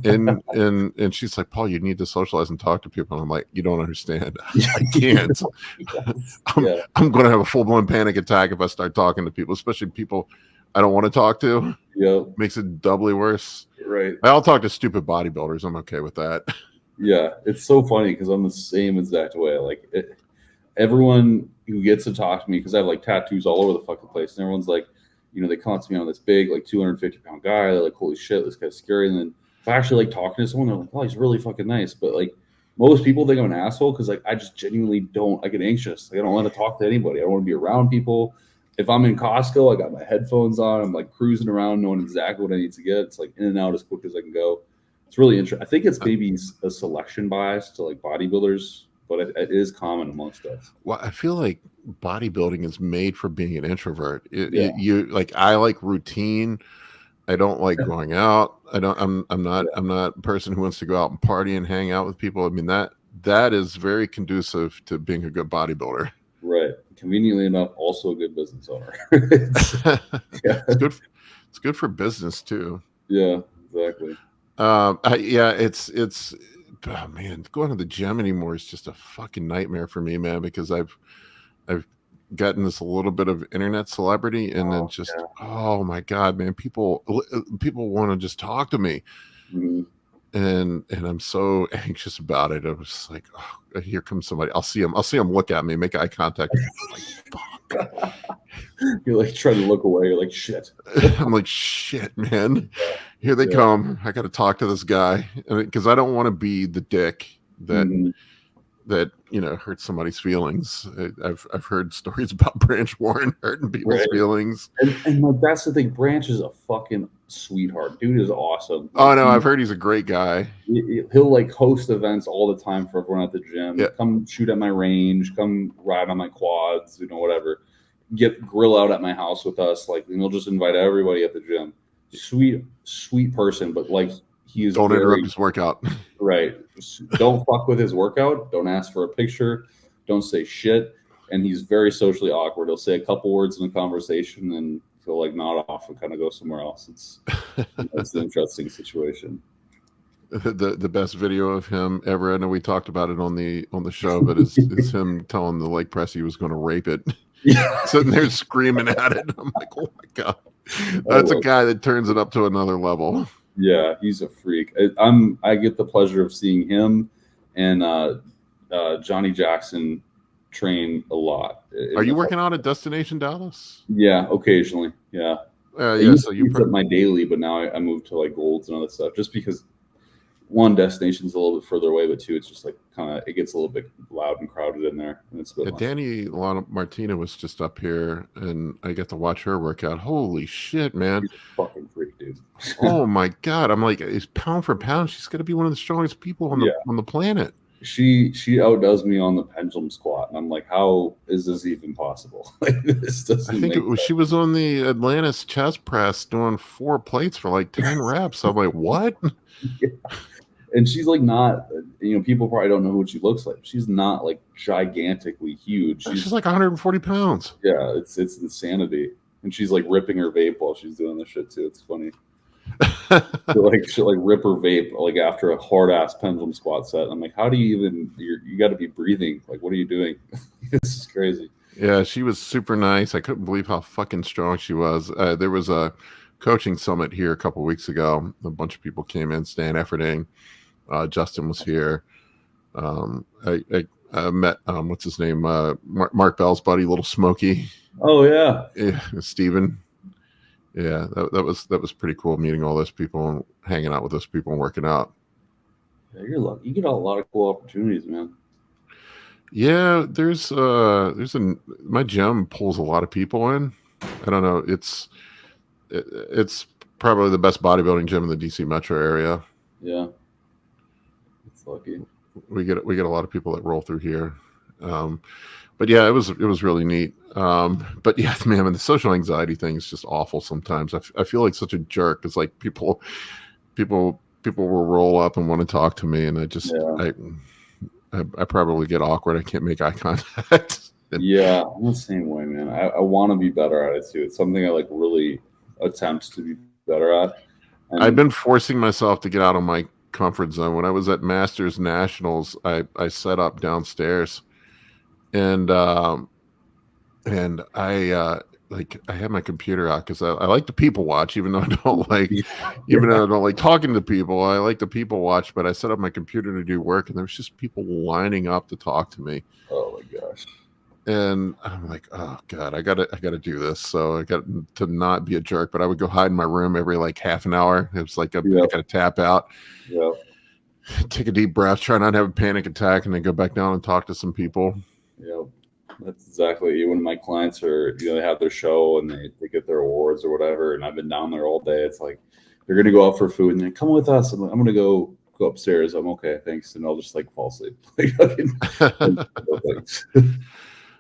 and she's like, "Paul, you need to socialize and talk to people." And I'm like, "You don't understand. I can't. I'm going to have a full blown panic attack if I start talking to people, especially people I don't want to talk to. Yeah, makes it doubly worse. Right. I'll talk to stupid bodybuilders. I'm okay with that. Yeah, it's so funny because I'm the same exact way. Like everyone who gets to talk to me, because I have like tattoos all over the fucking place, and everyone's like, they come up to me on this big like 250-pound guy. They're like, holy shit, this guy's scary. And then if I actually like talking to someone, they're like, oh, he's really fucking nice. But like most people think I'm an asshole because like I just genuinely don't. I get anxious. Like, I don't want to talk to anybody. I don't want to be around people. If I'm in Costco, I got my headphones on. I'm like cruising around, knowing exactly what I need to get. It's like in and out as quick as I can go. It's really interesting. I think it's maybe a selection bias to like bodybuilders, but it is common amongst us. Well, I feel like bodybuilding is made for being an introvert. Yeah. You like, I like routine. I don't like going out. I'm not a person who wants to go out and party and hang out with people. I mean, that is very conducive to being a good bodybuilder. Right. Conveniently enough, also a good business owner. It's good for business too. Yeah, exactly. It's oh man, going to the gym anymore is just a fucking nightmare for me, man, because I've gotten this a little bit of internet celebrity, and then just oh my god, man, people want to just talk to me. Mm-hmm. And I'm so anxious about it. I was just like, oh, here comes somebody. I'll see him look at me, make eye contact. Like, You're like trying to look away. You're like, shit. I'm like, shit, man. Here they come. I got to talk to this guy, because I don't want to be the dick that that hurts somebody's feelings. I've heard stories about Branch Warren hurting people's feelings, and like that's the thing. Branch is a fucking sweetheart. Dude is awesome. Oh no, I've heard he's a great guy. He'll like host events all the time for everyone at the gym. Yeah. Come shoot at my range. Come ride on my quads. Whatever. Get grill out at my house with us. Like, and he'll just invite everybody at the gym. Sweet person, but like he's don't interrupt his workout. Right. Don't fuck with his workout. Don't ask for a picture. Don't say shit. And he's very socially awkward. He'll say a couple words in a conversation and he'll like nod off and kind of go somewhere else. It's an interesting situation. The best video of him ever, I know we talked about it on the show, but it's him telling the leg press he was going to rape it. Sitting there screaming at it. I'm like, oh my god, that's a guy that turns it up to another level. Yeah, he's a freak. I get the pleasure of seeing him and Johnny Jackson train a lot. Are you working out at Destination Dallas? Yeah, occasionally. Yeah. So you put my daily, but now I moved to like Golds and other stuff, just because one, destination's a little bit further away, but two, it's just like kind of it gets a little bit loud and crowded in there, and it's a bit Danny Lana Martina was just up here, and I get to watch her work out. Holy shit, man! She's a fucking freak, dude. Oh my god, I'm like, is pound for pound, she's got to be one of the strongest people on the planet. She outdoes me on the pendulum squat, and I'm like, how is this even possible? Like, this doesn't. I think she was on the Atlantis chest press doing 4 plates for like 10 reps. I'm like, what? Yeah. And she's like not, people probably don't know what she looks like. She's not like gigantically huge. She's like 140 pounds. Yeah, it's insanity. And she's like ripping her vape while she's doing this shit too. It's funny. She'll like rip her vape like after a hard ass pendulum squat set. I'm like, how do you even? You got to be breathing. Like, what are you doing? This is crazy. Yeah, she was super nice. I couldn't believe how fucking strong she was. There was a coaching summit here a couple of weeks ago. A bunch of people came in. Stan Efferding, Justin was here. I met what's his name? Mark Bell's buddy, Little Smokey. Oh yeah, Steven. Yeah, that was pretty cool meeting all those people and hanging out with those people and working out. Yeah, you're lucky. You get a lot of cool opportunities, man. Yeah, there's my gym pulls a lot of people in. I don't know. It's probably the best bodybuilding gym in the DC metro area. Yeah, it's lucky. We get a lot of people that roll through here. But yeah, it was really neat. But yeah, man, the social anxiety thing is just awful sometimes. I feel like such a jerk. It's like people will roll up and want to talk to me, and I probably get awkward. I can't make eye contact. Yeah, I'm the same way, man. I want to be better at it too. It's something I like really attempt to be better at. And I've been forcing myself to get out of my comfort zone. When I was at Masters Nationals, I set up downstairs. And I had my computer out because I like to people watch, even though I don't like talking to people. I like to people watch, but I set up my computer to do work, and there was just people lining up to talk to me. Oh my gosh! And I'm like, oh god, I gotta do this. So I got to not be a jerk, but I would go hide in my room every like half an hour. It was like I gotta tap out. Yeah. Take a deep breath, try not to have a panic attack, and then go back down and talk to some people. Yeah, that's exactly. When my clients are, they have their show and they get their awards or whatever, and I've been down there all day. It's like they're gonna go out for food and they come with us. I'm gonna go upstairs. I'm okay, thanks, and I'll just like fall asleep.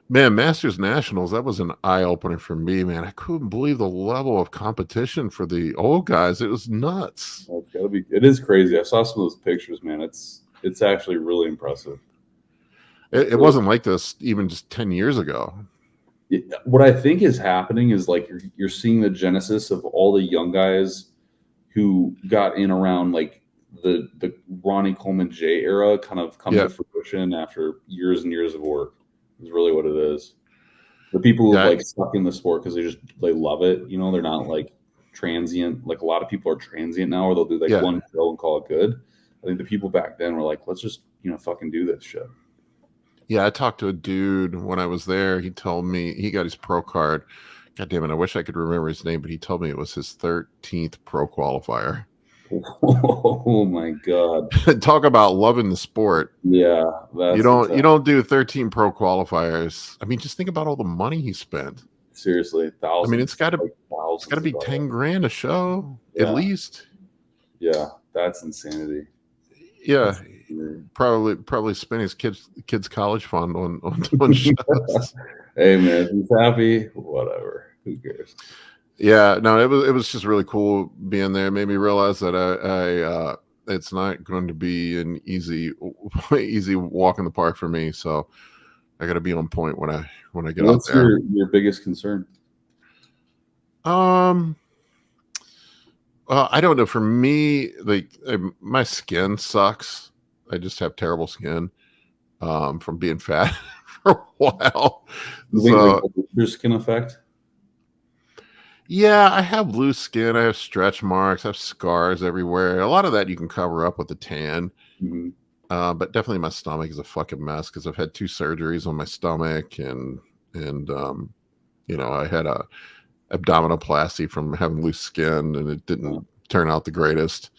Man, Masters Nationals, that was an eye-opener for me, man. I couldn't believe the level of competition for the old guys. It was nuts. It's gotta be. It is crazy. I saw some of those pictures, man. It's actually really impressive. It wasn't like this even just 10 years ago. What I think is happening is like you're seeing the genesis of all the young guys who got in around like the Ronnie Coleman J era kind of come to fruition after years and years of work. Is really what it is. The people who like stuck in the sport because they love it. They're not like transient. Like a lot of people are transient now, or they'll do like one show and call it good. I think the people back then were like, let's just fucking do this shit. Yeah, I talked to a dude when I was there. He told me he got his pro card. God damn it, I wish I could remember his name, but he told me it was his 13th pro qualifier. Oh my God. Talk about loving the sport. Yeah. You don't do 13 pro qualifiers. I mean, just think about all the money he spent. Seriously, thousands. I mean, it's got to be 10 grand a show at least. Yeah, that's insanity. Yeah, probably spend his kids college fund on shows. Hey man, he's happy. Whatever. Who cares? Yeah, no, it was just really cool being there. It made me realize that I it's not going to be an easy walk in the park for me. So I got to be on point when I get out there. What's your biggest concern? I don't know. For me, like my skin sucks. I just have terrible skin from being fat for a while. You think like your skin effect? Yeah, I have loose skin. I have stretch marks. I have scars everywhere. A lot of that you can cover up with a tan. Mm-hmm. But definitely my stomach is a fucking mess because I've had 2 surgeries on my stomach and I had a abdominoplasty from having loose skin and it didn't turn out the greatest.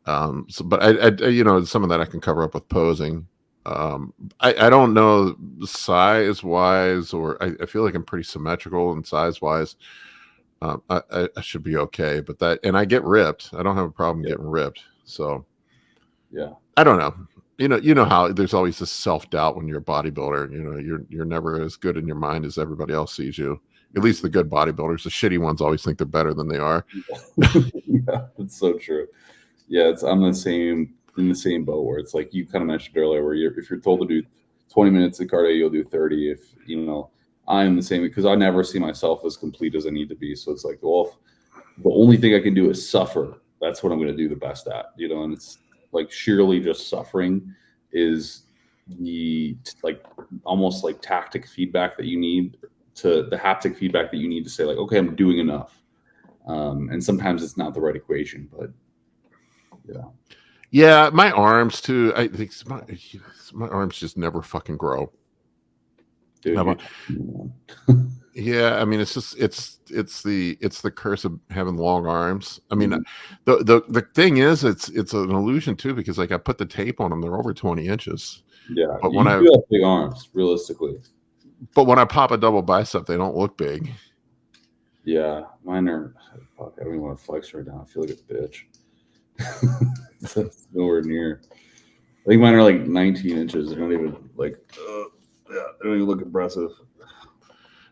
But I some of that I can cover up with posing. I don't know size wise, or I feel like I'm pretty symmetrical and size wise. I should be okay, but and I get ripped. I don't have a problem getting ripped. So yeah, I don't know. You know how there's always this self-doubt when you're a bodybuilder. You're never as good in your mind as everybody else sees you. At least the good bodybuilders. The shitty ones always think they're better than they are. Yeah, that's so true. Yeah, I'm in the same boat where it's like you kind of mentioned earlier, where if you're told to do 20 minutes of cardio, you'll do 30. If I'm the same because I never see myself as complete as I need to be. So it's like, well, the only thing I can do is suffer. That's what I'm going to do the best at, and it's like sheerly just suffering is the almost like tactic feedback that you need the haptic feedback that you need to say like, okay, I'm doing enough. And sometimes it's not the right equation, but yeah, my arms too. I think my arms just never fucking grow. Dude, yeah, I mean, it's the curse of having long arms. I mean, the thing is, it's an illusion too because like I put the tape on them, they're over 20 inches. Yeah, but when I have big arms, realistically. But when I pop a double bicep, they don't look big. Yeah, mine are. Fuck, I don't even want to flex right now. I feel like a bitch. That's nowhere near. I think mine are like 19 inches. They're not even like. Yeah, they don't even look impressive.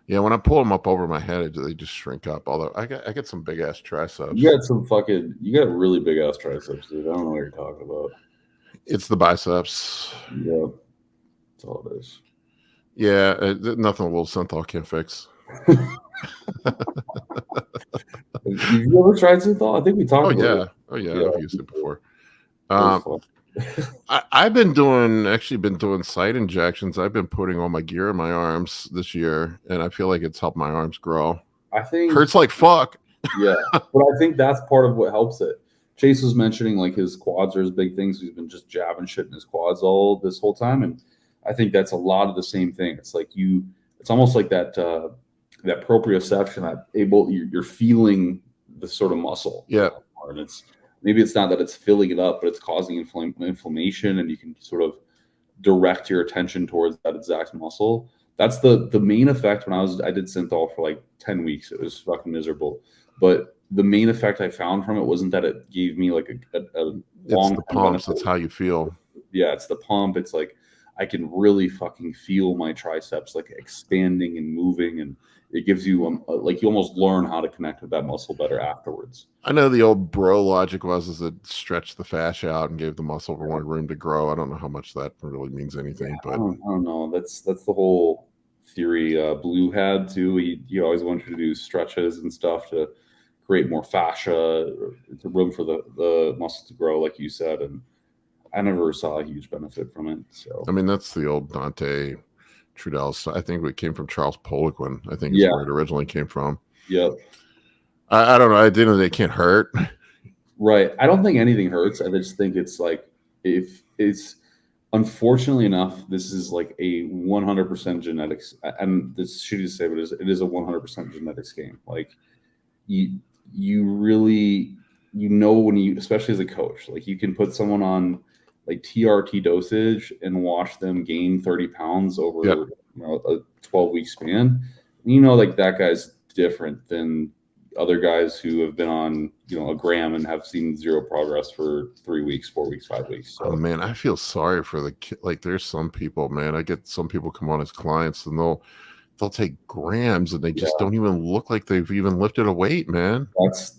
Yeah, when I pull them up over my head, they just shrink up. Although I got some big ass triceps. You got really big ass triceps, dude. I don't know what you're talking about. It's the biceps. Yep, that's all it is. Yeah, nothing a little synthol can't fix. Have you ever tried synthol? I think we talked about it. Oh yeah, I've used it before. I've been doing site injections. I've been putting all my gear in my arms this year, and I feel like it's helped my arms grow. I think hurts like fuck. Yeah, but I think that's part of what helps it. Chase was mentioning like his quads are his big things. He's been just jabbing shit in his quads this whole time, and I think that's a lot of the same thing. It's like it's almost like that proprioception. You're feeling the sort of muscle. Yeah, and it's maybe it's not that it's filling it up, but it's causing inflammation, and you can sort of direct your attention towards that exact muscle. That's the main effect. When I did synthol for like 10 weeks, it was fucking miserable. But the main effect I found from it wasn't that it gave me like a long. It's the pumps. That's how you feel. Yeah, it's the pump. It's like I can really fucking feel my triceps like expanding and moving, and it gives you like you almost learn how to connect with that muscle better afterwards. I know the old bro logic is it stretched the fascia out and gave the muscle more room to grow. I don't know how much that really means anything, but I don't know. That's the whole theory. Blue had too. He always wanted to do stretches and stuff to create more fascia, to room for the muscle to grow, like you said. And I never saw a huge benefit from it. So I mean, that's the old Dante Trudel. I think it came from Charles Poliquin. I think is where it originally came from. Yep. I don't know. I didn't know they can't hurt. Right. I don't think anything hurts. I just think it's like, if it's, unfortunately enough, this is like a 100% genetics, and this shitty to say, but it is a 100% genetics game. Like you really, when you, especially as a coach, like you can put someone on like TRT dosage and watch them gain 30 pounds over a 12-week span. Like that guy's different than other guys who have been on, a gram and have seen zero progress for 3 weeks, 4 weeks, 5 weeks. So. Oh man, I feel sorry for the kid. Like there's some people, man, I get some people come on as clients and they'll take grams and they just don't even look like they've even lifted a weight, man.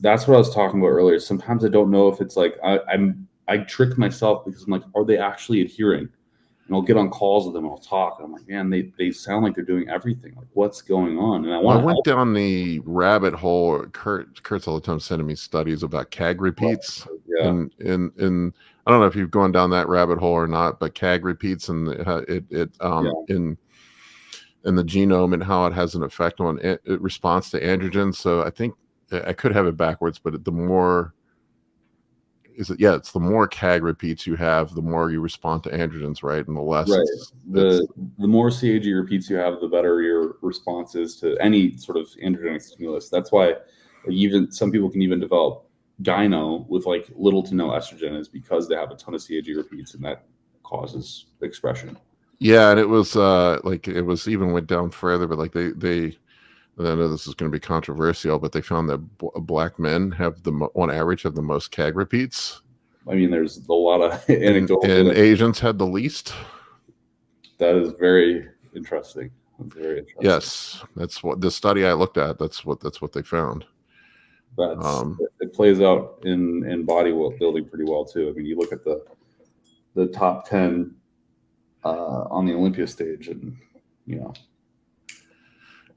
That's what I was talking about earlier. Sometimes I don't know if it's like I trick myself because I'm like, are they actually adhering? And I'll get on calls with them and I'll talk. And I'm like, man, they sound like they're doing everything. Like, what's going on? And I went down the rabbit hole. Kurt's all the time sending me studies about CAG repeats. Yeah. And I don't know if you've gone down that rabbit hole or not, but CAG repeats and in the genome and how it has an effect on response to androgen. So I think I could have it backwards, but the more it's the more CAG repeats you have, the more you respond to androgens, right? And the less the more CAG repeats you have, the better your response is to any sort of androgenic stimulus. That's why even some people can even develop gyno with like little to no estrogen, is because they have a ton of CAG repeats, and that causes expression. Yeah, and it was it was even went down further, but like they I know this is going to be controversial, but they found that black men on average have the most CAG repeats. I mean, there's a lot of anecdotal, and Asians had the least. That is very interesting. That's very interesting. Yes, that's what the study I looked at. That's what they found. It plays out in bodybuilding pretty well too. I mean, you look at the top 10 on the Olympia stage, and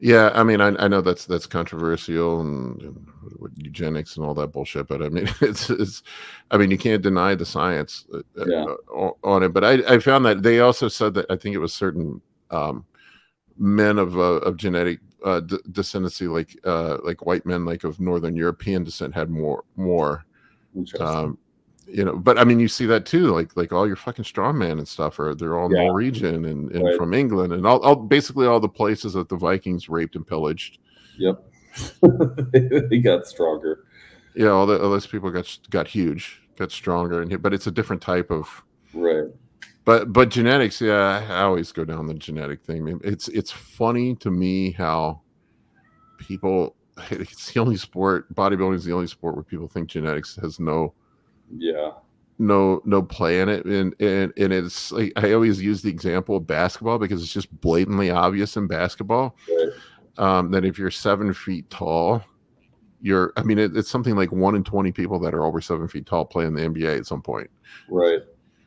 Yeah, I mean, I know that's controversial and eugenics and all that bullshit, but I mean, I mean, you can't deny the science on it. But I found that they also said that I think it was certain men of genetic descendancy, like white men, like of Northern European descent, had more. But I mean, you see that too, like all your fucking strongman and stuff they're all Norwegian and from England and all basically all the places that the Vikings raped and pillaged. Yep. They got stronger. Yeah, all those people got huge, got stronger, but it's a different type of But genetics, I always go down the genetic thing. It's funny to me how people. It's the only sport. Bodybuilding is the only sport where people think genetics has no play in it, and it's like I always use the example of basketball because it's just blatantly obvious in basketball that if you're 7 feet tall, it's something like 1 in 20 people that are over 7 feet tall play in the NBA at some point. Right.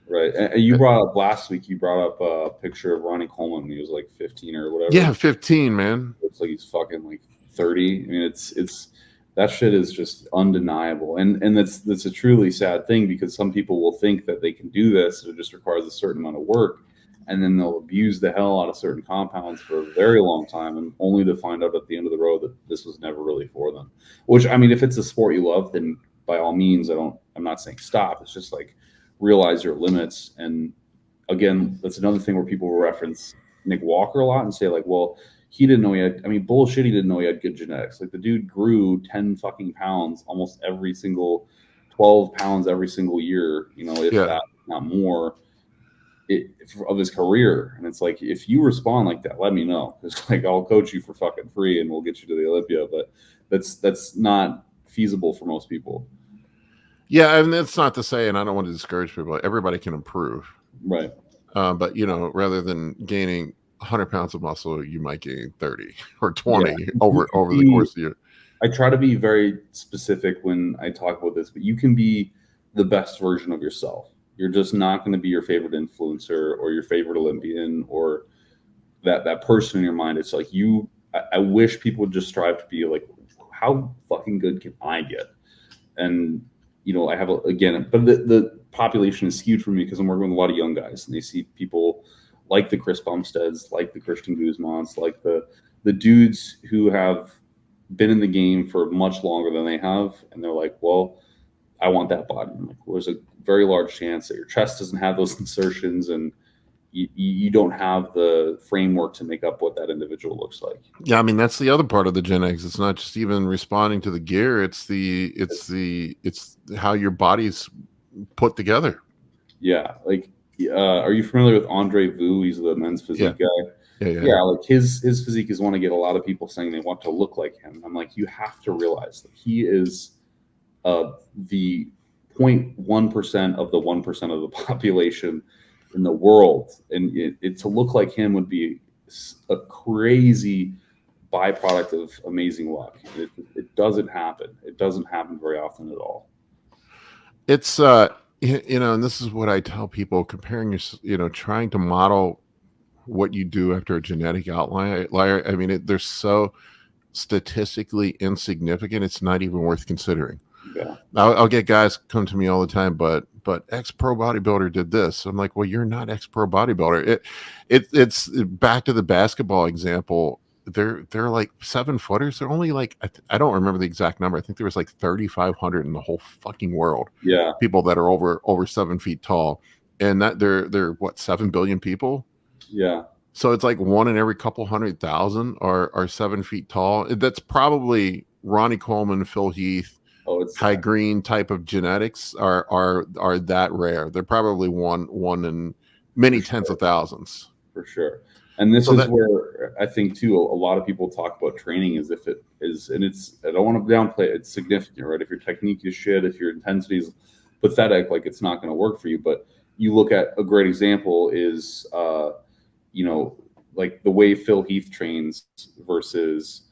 And you brought up last week, you brought up a picture of Ronnie Coleman when he was like 15 or whatever. Yeah, 15, man. Looks like he's fucking like 30. I mean, it's that shit is just undeniable, and that's a truly sad thing, because some people will think that they can do this. It just requires a certain amount of work, and then they'll abuse the hell out of certain compounds for a very long time, and only to find out at the end of the road that this was never really for them. Which, I mean, if it's a sport you love, then by all means, I'm not saying stop. It's just like realize your limits. And again, that's another thing where people will reference Nick Walker a lot and say like, well, he didn't know he had, he didn't know he had good genetics. Like the dude grew 10 fucking pounds almost every single 12 pounds every single year, if Yeah. that, not more, of his career. And it's like, if you respond like that, let me know. It's like, I'll coach you for fucking free and we'll get you to the Olympia. But that's not feasible for most people. Yeah, and that's not to say, and I don't want to discourage people, everybody can improve. Right. But, rather than gaining 100 pounds of muscle, you might gain 30 or 20 over the course of the year. I try to be very specific when I talk about this, but you can be the best version of yourself. You're just not going to be your favorite influencer or your favorite Olympian or that person in your mind. It's like I wish people would just strive to be like, how fucking good can I get? And, I have, but the population is skewed for me because I'm working with a lot of young guys and they see people like the Chris Bumsteads, like the Christian Guzmans, like the dudes who have been in the game for much longer than they have. And they're like, well, I want that body. I'm like, well, there's a very large chance that your chest doesn't have those insertions and you don't have the framework to make up what that individual looks like. Yeah, I mean, that's the other part of the genetics. It's not just even responding to the gear. It's how your body's put together. Yeah. Like, are you familiar with Andre Vu? He's the men's physique guy. Yeah. Like his physique is one to get a lot of people saying they want to look like him. I'm like, you have to realize that he is the 0.1% of the 1% of the population in the world, and it to look like him would be a crazy byproduct of amazing luck. It doesn't happen. It doesn't happen very often at all. It's and this is what I tell people: comparing your, trying to model what you do after a genetic outlier. I mean, they're so statistically insignificant. It's not even worth considering. Yeah. I'll get guys come to me all the time, but ex-pro bodybuilder did this. I'm like, well, you're not ex-pro bodybuilder. It's back to the basketball example. They're like 7-footers. They're only like, I don't remember the exact number. I think there was like 3,500 in the whole fucking world. Yeah. People that are over 7 feet tall, and that they're what, 7 billion people. Yeah. So it's like 1 in every couple 100,000 are 7 feet tall. That's probably Ronnie Coleman, Phil Heath, Kai Green type of genetics are that rare. They're probably one in many tens of thousands. For sure. And this is where I think too, a lot of people talk about training as if it is, and I don't want to downplay it. It's significant, right? If your technique is shit, if your intensity is pathetic, like it's not going to work for you. But you look at a great example is, like the way Phil Heath trains versus,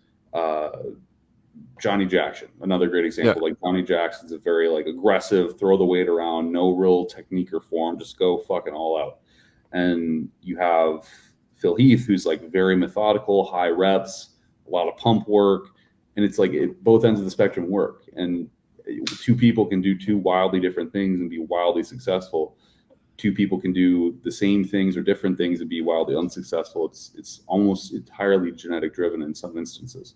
Johnny Jackson, another great example. Like Johnny Jackson's a very like aggressive, throw the weight around, no real technique or form, just go fucking all out. And you have Phil Heath, who's like very methodical, high reps, a lot of pump work, and it's like both ends of the spectrum work. And two people can do two wildly different things and be wildly successful. Two people can do the same things or different things and be wildly unsuccessful. It's almost entirely genetic driven in some instances.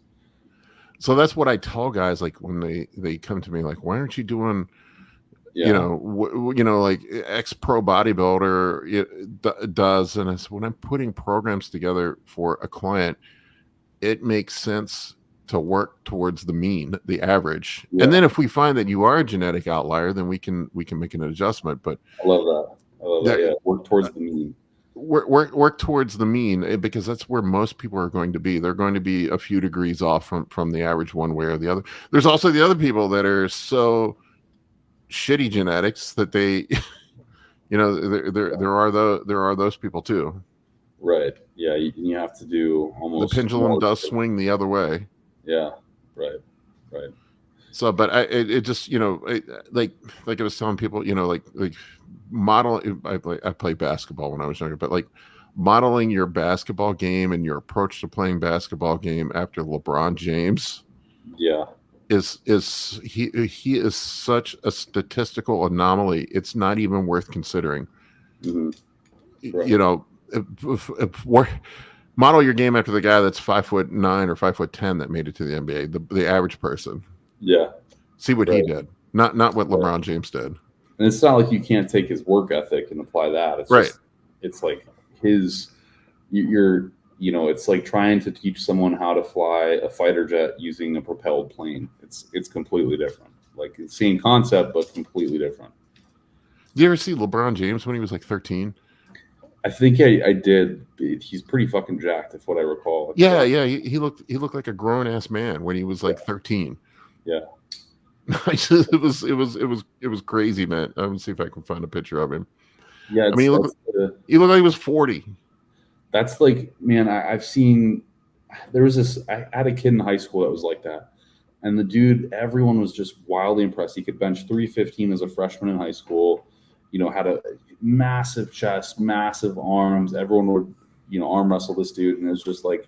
So that's what I tell guys, like when they come to me, like, why aren't you doing, like ex-pro bodybuilder does? And it's when I'm putting programs together for a client, it makes sense to work towards the mean, the average. Yeah. And then if we find that you are a genetic outlier, then we can make an adjustment. But I love that. Yeah, work towards the mean. Work towards the mean, because that's where most people are going to be. They're going to be a few degrees off from the average one way or the other. There's also the other people that are so shitty genetics that they, there are those people too. Right. Yeah. You have to do almost. The pendulum does swing the other way. Yeah. Right. So, but it just, like I was telling people, like model. I played basketball when I was younger, but like modeling your basketball game and your approach to playing basketball game after LeBron James. Yeah. He is such a statistical anomaly. It's not even worth considering. Mm-hmm. Right. If model your game after the guy that's 5'9" or 5'10" that made it to the NBA, the average person. Yeah. See what he did, not what LeBron James did. And it's not like you can't take his work ethic and apply that. It's just, it's like it's like trying to teach someone how to fly a fighter jet using a propelled plane. It's completely different. like the same concept, but completely different. Did you ever see LeBron James when he was like 13? I think I did. He's pretty fucking jacked, if what I recall. Yeah. He looked like a grown ass man when he was like 13. Yeah. It was crazy, man. Let me see if I can find a picture of him. Yeah. I mean, he looked like he was 40. That's like, man, I've seen. There was this. I had a kid in high school that was like that, and the dude, everyone was just wildly impressed. He could bench 315 as a freshman in high school. You know, had a massive chest, massive arms. Everyone would, arm wrestle this dude, and it was just like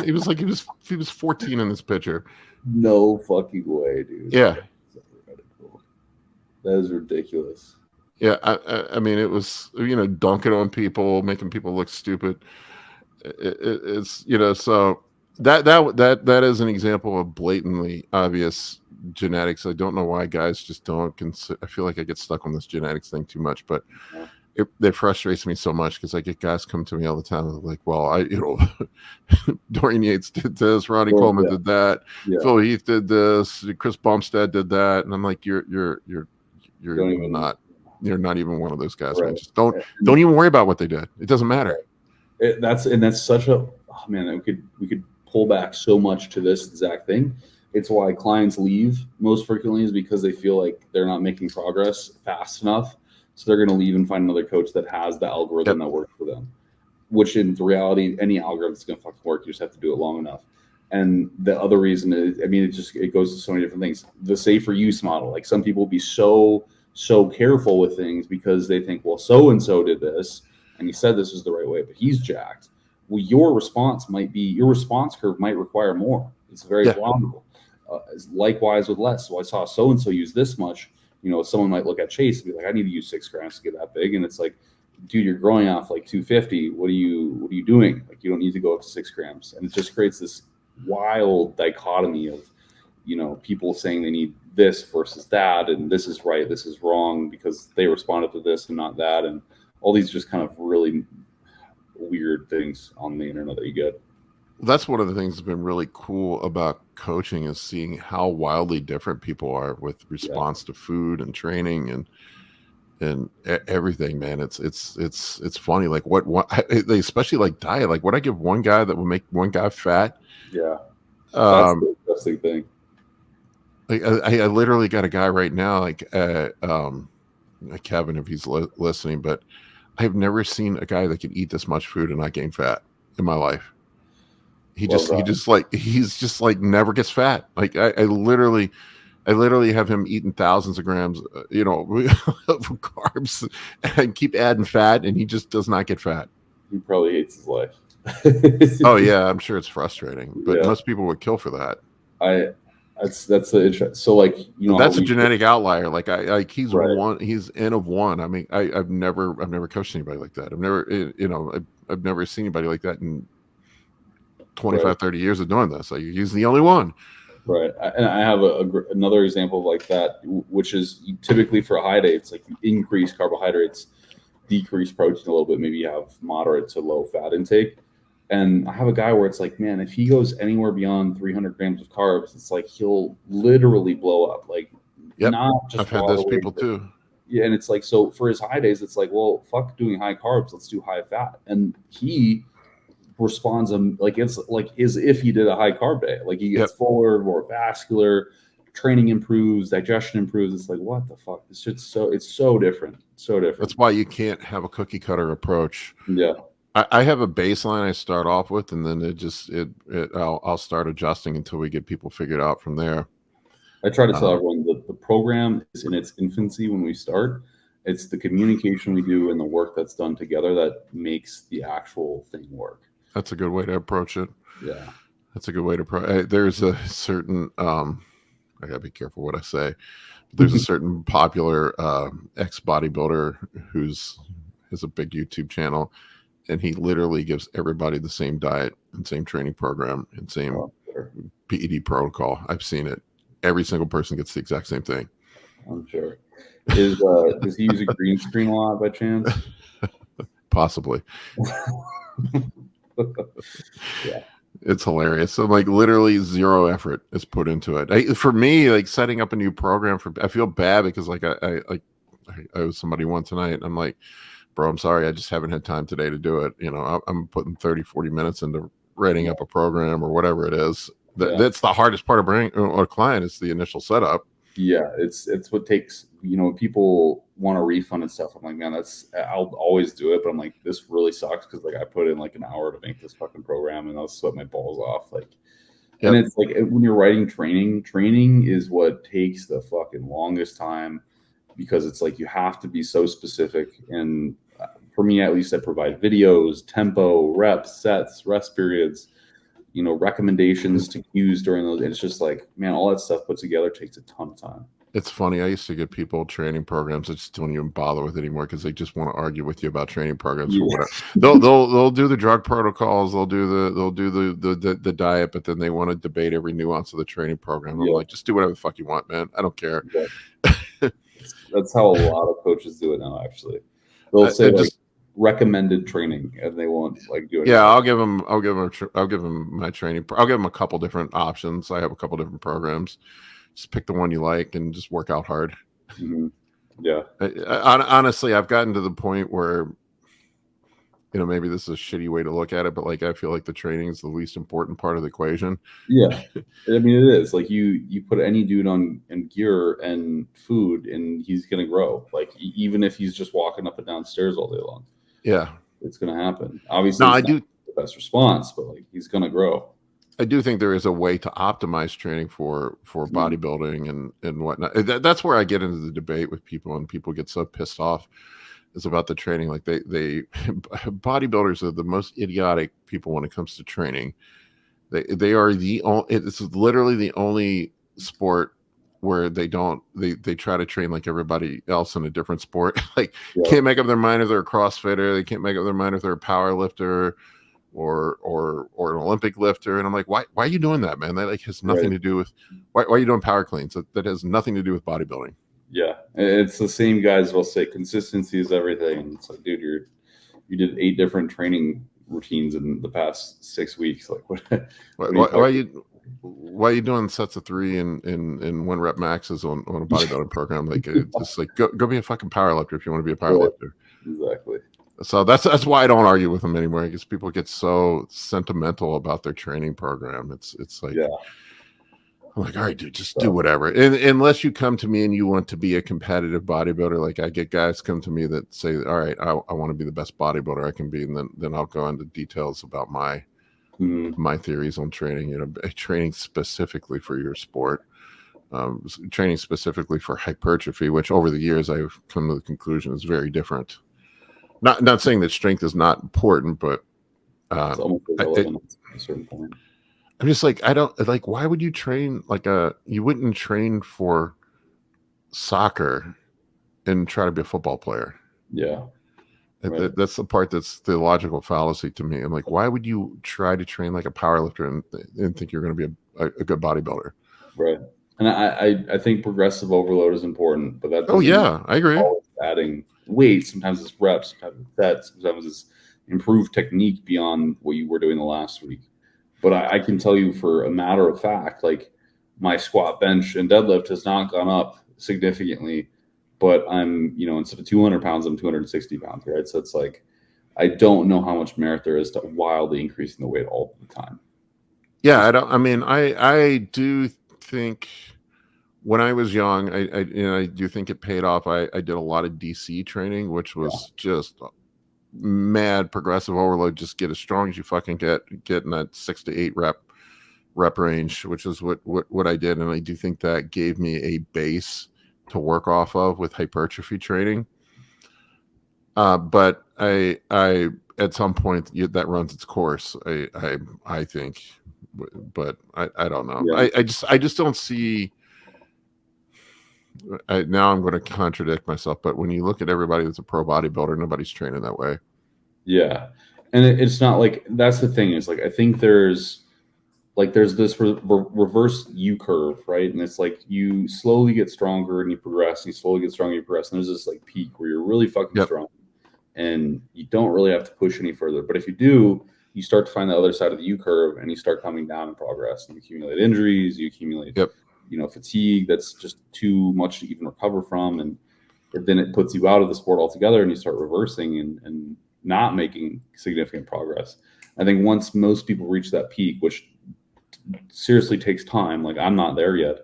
He was 14 in this picture. no fucking way, dude. Yeah, that is ridiculous. Yeah, I mean, it was, dunking on people, making people look stupid. It's so that is an example of blatantly obvious genetics. I don't know why guys just don't consider. I feel like I get stuck on this genetics thing too much, but it frustrates me so much because I get guys come to me all the time like, well, Dorian Yates did this, Ronnie Coleman did that, Phil Heath did this, Chris Bumstead did that, and I'm like, you're not even one of those guys, man. Just don't even worry about what they did. It doesn't matter. That's such a man. We could pull back so much to this exact thing. It's why clients leave most frequently is because they feel like they're not making progress fast enough. So they're going to leave and find another coach that has the algorithm that works for them, which in reality, any algorithm is going to fucking work. You just have to do it long enough. And the other reason is, I mean, it goes to so many different things. The safer use model, like some people will be so careful with things because they think, well, so-and-so did this and he said this is the right way, but he's jacked. Well, your response curve might require more. It's very vulnerable. Likewise with less. So I saw so-and-so use this much. Someone might look at Chase and be like, I need to use 6 grams to get that big. And it's like, dude, you're growing off like 250. What are you doing? Like, you don't need to go up to 6 grams. And it just creates this wild dichotomy of, people saying they need this versus that. And this is right, this is wrong because they responded to this and not that. And all these just kind of really weird things on the internet that you get. That's one of the things that's been really cool about coaching is seeing how wildly different people are with response to food and training and everything, man. It's funny. Like what they especially like diet. Like what I give one guy that will make one guy fat. Yeah. That's the interesting thing. Like I literally got a guy right now, like Kevin, if he's listening, but I've never seen a guy that can eat this much food and not gain fat in my life. He's just like never gets fat. Like I literally have him eating thousands of grams, of carbs and keep adding fat, and he just does not get fat. He probably hates his life. Oh yeah, I'm sure it's frustrating, but most people would kill for that. That's the interest. So like that's a genetic outlier. Like he's one. He's N of one. I mean, I've never coached anybody like that. I've never seen anybody like that in 25, 30 years of doing this. Like he's the only one. Right. And I have another example like that, which is typically for a high day, it's like you increase carbohydrates, decrease protein a little bit. Maybe you have moderate to low fat intake. And I have a guy where it's like, man, if he goes anywhere beyond 300 grams of carbs, it's like he'll literally blow up. Like, not just. I've had those people too. Yeah, and it's like, so for his high days, it's like, well, fuck doing high carbs, let's do high fat. And he responds like it's like as if he did a high carb day. Like he gets fuller, more vascular, training improves, digestion improves. It's like, what the fuck? This shit's it's so different. So different. That's why you can't have a cookie cutter approach. Yeah. I have a baseline I start off with, and then I'll start adjusting until we get people figured out from there. I try to tell everyone that the program is in its infancy when we start. It's the communication we do and the work that's done together that makes the actual thing work. That's a good way to approach it. Yeah. That's a good way to approach. There's a certain, I gotta be careful what I say. There's a certain popular ex-bodybuilder who's has a big YouTube channel, and he literally gives everybody the same diet and same training program and same PED protocol. I've seen it. Every single person gets the exact same thing. I'm sure. Does he use a green screen a lot by chance? Possibly. Yeah. It's hilarious. So like literally zero effort is put into it. For me, like setting up a new program I feel bad because like I was somebody one tonight and I'm like, bro, I'm sorry. I just haven't had time today to do it. You know, I'm putting 30, 40 minutes into writing up a program or whatever it is. That's the hardest part of bringing a client is the initial setup. Yeah, it's what takes, you know, people want a refund and stuff. I'm like, man, I'll always do it, but I'm like, this really sucks because like I put in like an hour to make this fucking program and I'll sweat my balls off. Like, and it's like when you're writing training is what takes the fucking longest time because it's like you have to be so specific. And for me, at least, I provide videos, tempo, reps, sets, rest periods, you know, recommendations to use during those. It's just like, man, all that stuff put together takes a ton of time. It's funny. I used to get people training programs that just don't even bother with it anymore because they just want to argue with you about training programs. For whatever. They'll do the drug protocols, they'll do the diet, but then they want to debate every nuance of the training program. I'm like, just do whatever the fuck you want, man. I don't care. That's how a lot of coaches do it now. Actually, they'll say like recommended training, and they won't like do it. Yeah, I'll give them my training. I'll give them a couple different options. I have a couple different programs. Just pick the one you like and just work out hard. Mm-hmm. Yeah. Honestly, I've gotten to the point where, you know, maybe this is a shitty way to look at it, but like I feel like the training is the least important part of the equation. Yeah, I mean it is. Like you put any dude on in gear and food, and he's gonna grow. Like even if he's just walking up and down stairs all day long. Yeah, it's gonna happen. Obviously, no, I do the best response, but like he's gonna grow. I do think there is a way to optimize training for bodybuilding and whatnot. That's where I get into the debate with people, and people get so pissed off is about the training. Like they bodybuilders are the most idiotic people when it comes to training. They are the only. It's literally the only sport where they try to train like everybody else in a different sport. Like can't make up their mind if they're a CrossFitter. They can't make up their mind if they're a power lifter or an Olympic lifter. And I'm like, why are you doing that, man? That like has nothing to do with why are you doing power cleans? That has nothing to do with bodybuilding. Yeah, it's the same guys will say consistency is everything. It's like, dude, you did 8 different training routines in the past 6 weeks. Like, why are you doing sets of 3 and 1 rep maxes on a bodybuilding program? Like, just like go be a fucking power lifter if you want to be a power lifter. Exactly. So that's why I don't argue with them anymore. Because people get so sentimental about their training program. It's like, I'm like, all right, dude, just do whatever. And unless you come to me and you want to be a competitive bodybuilder, like I get guys come to me that say, all right, I want to be the best bodybuilder I can be. And then I'll go into details about my theories on training, you know, training specifically for your sport, training specifically for hypertrophy, which over the years I've come to the conclusion is very different. Not saying that strength is not important, but it's almost irrelevant at a certain point. I'm just like, I don't like, why would you train you wouldn't train for soccer and try to be a football player? Yeah. That's the part that's the logical fallacy to me. I'm like, why would you try to train like a powerlifter and think you're going to be a good bodybuilder? Right. And I think progressive overload is important, but that I agree. Adding weight, sometimes it's reps, sometimes it's sets, sometimes it's improved technique beyond what you were doing the last week. But I can tell you for a matter of fact, like my squat, bench, and deadlift has not gone up significantly, but I'm, you know, instead of 200 pounds, I'm 260 pounds, right? So it's like, I don't know how much merit there is to wildly increasing the weight all the time. Yeah, I do think when I was young, I do think it paid off. I did a lot of DC training, which was just mad progressive overload. Just get as strong as you fucking get in that 6 to 8 rep range, which is what I did. And I do think that gave me a base to work off of with hypertrophy training. But I at some point that runs its course. I think, but I don't know. Yeah. I just don't see. Now I'm going to contradict myself, but when you look at everybody that's a pro bodybuilder, nobody's training that way. Yeah, and it's not like that's the thing is like I think there's this reverse U curve, right? And it's like you slowly get stronger and you progress, and you slowly get stronger, and you progress, and there's this like peak where you're really fucking strong, and you don't really have to push any further. But if you do, you start to find the other side of the U curve, and you start coming down in progress, and you accumulate injuries, you accumulate, fatigue that's just too much to even recover from. And then it puts you out of the sport altogether, and you start reversing and not making significant progress. I think once most people reach that peak, which seriously takes time, like I'm not there yet,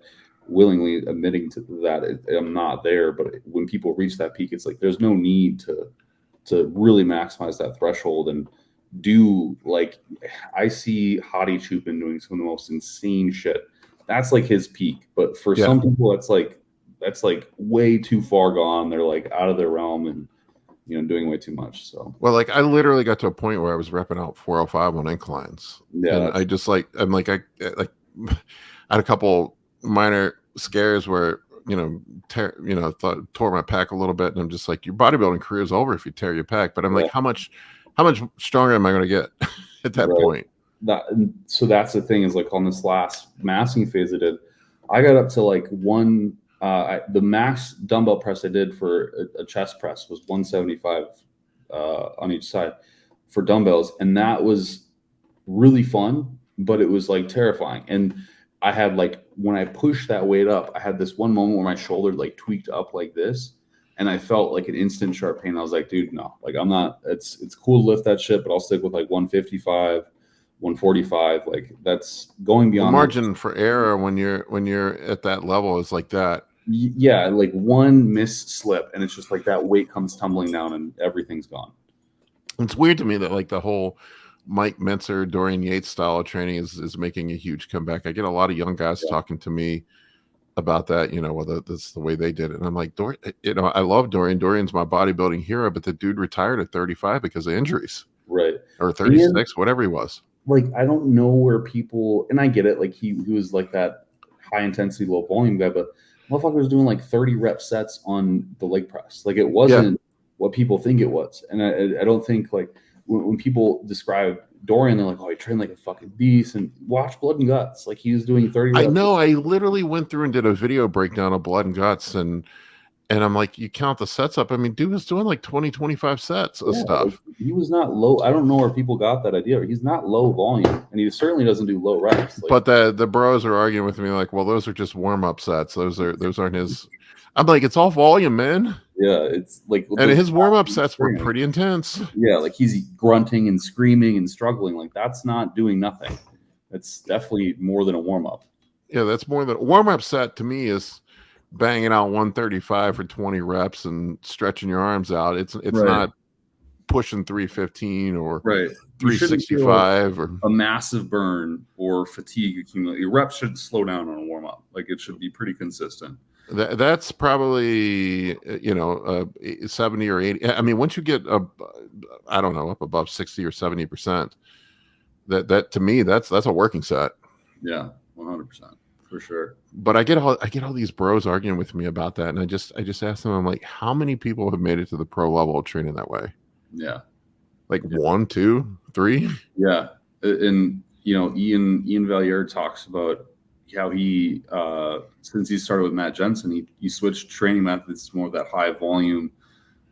willingly admitting to that I'm not there, but when people reach that peak, it's like there's no need to really maximize that threshold and do, like, I see Hadi Chupin doing some of the most insane shit. That's like his peak, but for some people that's like way too far gone. They're like out of their realm and doing way too much. So like I literally got to a point where I was repping out 405 on inclines. And I just I had a couple minor scares where tore my pec a little bit, and I'm just like, your bodybuilding career is over if you tear your pec. But I'm like, how much stronger am I going to get at that point? So that's the thing, is like on this last massing phase I got up to like the max dumbbell press I did for a chest press was 175 on each side for dumbbells, and that was really fun, but it was like terrifying. And I had, like, when I pushed that weight up, I had this one moment where my shoulder like tweaked up like this, and I felt like an instant sharp pain. I was like, dude, no, like I'm not. It's cool to lift that shit, but I'll stick with like 155, 145. Like that's going beyond. The margin for error when you're at that level is like that. Yeah, like one miss slip, and it's just like that weight comes tumbling down, and everything's gone. It's weird to me that like the whole Mike Mentzer, Dorian Yates style of training is making a huge comeback. I get a lot of young guys talking to me about that, whether that's the way they did it. And I'm like, I love Dorian. Dorian's my bodybuilding hero, but the dude retired at 35 because of injuries. Right. Or 36, whatever he was. Like, I don't know where people, and I get it, like he was like that high intensity, low volume guy, but motherfucker was doing like 30 rep sets on the leg press. Like it wasn't what people think it was. And I don't think, like, when people describe Dorian, they're like, oh, he trained like a fucking beast, and watch Blood and Guts. Like he was doing 30 reps. I know. I literally went through and did a video breakdown of Blood and Guts, and I'm like, you count the sets up. I mean, dude was doing like 20, 25 sets of stuff. Like, he was not low. I don't know where people got that idea. He's not low volume, and he certainly doesn't do low reps. Like, but the bros are arguing with me like, well, those are just warm-up sets. Those aren't his. I'm like, it's all volume, man. Yeah, it's like, and his warm-up sets were pretty intense. Yeah, like he's grunting and screaming and struggling. Like that's not doing nothing. That's definitely more than a warm-up. Yeah, that's more than a warm-up set to me is banging out 135 for 20 reps and stretching your arms out. It's not pushing 315 or 365 or a massive burn or fatigue accumulate. Your reps should slow down on a warm-up. Like it should be pretty consistent. That's probably 70 or 80. I mean, once you get up above 60 or 70%, that to me that's a working set. Yeah, 100%. For sure. But I get all these bros arguing with me about that, and I just ask them, I'm like, how many people have made it to the pro level of training that way? Yeah. Like 1, 2, 3? Yeah. And Ian Valliere talks about how he since he started with Matt Jensen, he switched training methods to more of that high volume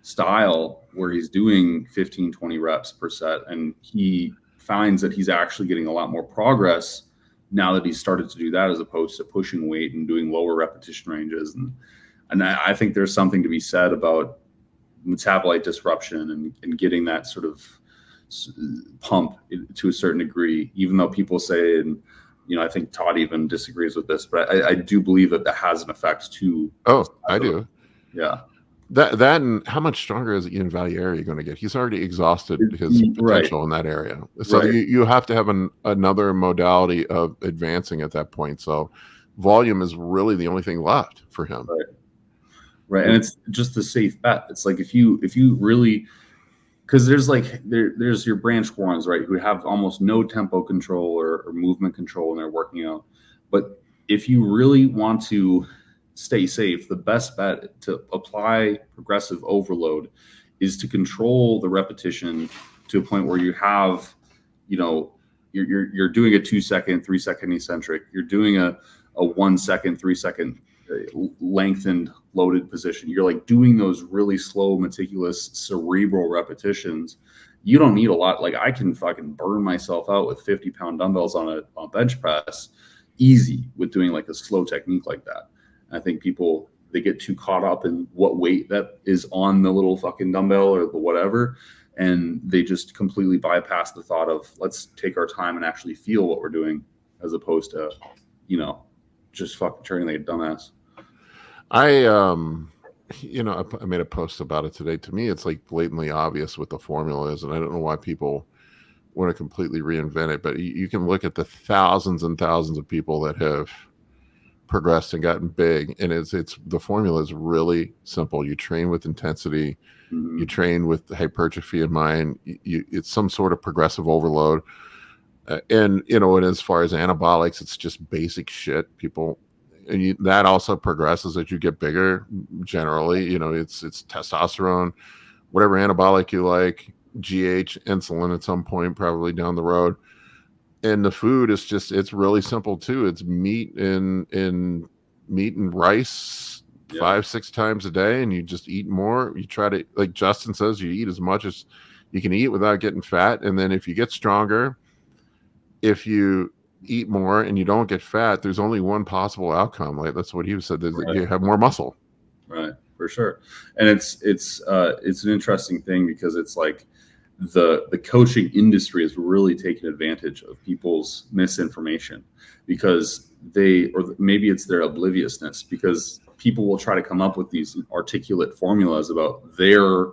style where he's doing 15, 20 reps per set, and he finds that he's actually getting a lot more progress now that he's started to do that, as opposed to pushing weight and doing lower repetition ranges. And I think there's something to be said about metabolite disruption and getting that sort of pump to a certain degree, even though people say, and I think Todd even disagrees with this, but I do believe that has an effect too. Oh, I do. Yeah. That and how much stronger is Ian Valliere going to get? He's already exhausted his potential in that area. So you have to have another modality of advancing at that point. So volume is really the only thing left for him. Right. And it's just a safe bet. It's like if you really, because there's your branch ones, right, who have almost no tempo control or movement control when they're working out. But if you really want to stay safe, the best bet to apply progressive overload is to control the repetition to a point where you have, you're doing a 2 second, 3 second eccentric, you're doing a 1 second, 3 second lengthened loaded position. You're like doing those really slow, meticulous cerebral repetitions. you don't need a lot. Like I can fucking burn myself out with 50-pound dumbbells on a bench press easy with doing like a slow technique like that. And I think people, they get too caught up in what weight that is on the little fucking dumbbell or the whatever. And they just completely bypass the thought of let's take our time and actually feel what we're doing, as opposed to, you know, just fucking training like a dumbass. I made a post about it today. To me, it's like blatantly obvious what the formula is, and I don't know why people want to completely reinvent it. But you can look at the thousands and thousands of people that have progressed and gotten big, and it's the formula is really simple. You train with intensity, you train with hypertrophy in mind. It's some sort of progressive overload, and as far as anabolics, it's just basic shit. People. And that also progresses as you get bigger. Generally, it's testosterone, whatever anabolic you like, GH, insulin at some point, probably down the road. And the food is it's really simple too. It's meat and rice 5-6 times a day, and you just eat more. You try to, like Justin says, you eat as much as you can eat without getting fat. And then if you get stronger, if you eat more and you don't get fat, there's only one possible outcome. Like that's what he said, that you have more muscle. Right, for sure. And it's an interesting thing, because it's like the coaching industry is really taking advantage of people's misinformation, because maybe it's their obliviousness, because people will try to come up with these articulate formulas about their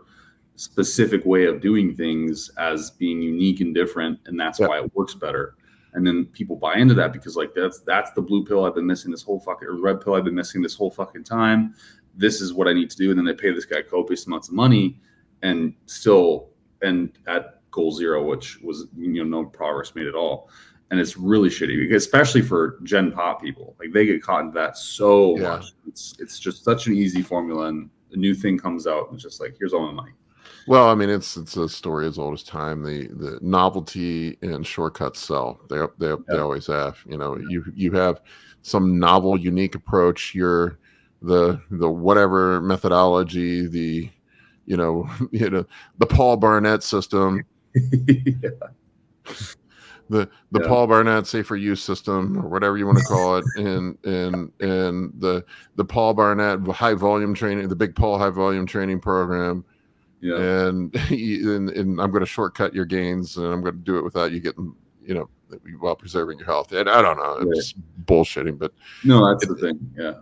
specific way of doing things as being unique and different, and that's why it works better. And then people buy into that because like that's the blue pill I've been missing this whole fucking, or red pill I've been missing this whole fucking time. This is what I need to do. And then they pay this guy copious amounts of money and still end at goal zero, which was no progress made at all. And it's really shitty, because especially for Gen Pop people, like they get caught into that so much. It's just such an easy formula, and a new thing comes out and it's just like, here's all my money. Well, I mean, it's a story as old as time. The novelty and shortcuts sell. They always have. You have some novel, unique approach. You're the whatever methodology. The the Paul Barnett system. The Paul Barnett safer use system, or whatever you want to call it, and the Paul Barnett high volume training, the Big Paul high volume training program. Yeah. And I'm going to shortcut your gains, and I'm going to do it without you getting, while preserving your health. And I don't know, it's bullshitting, but no, that's the thing. Yeah,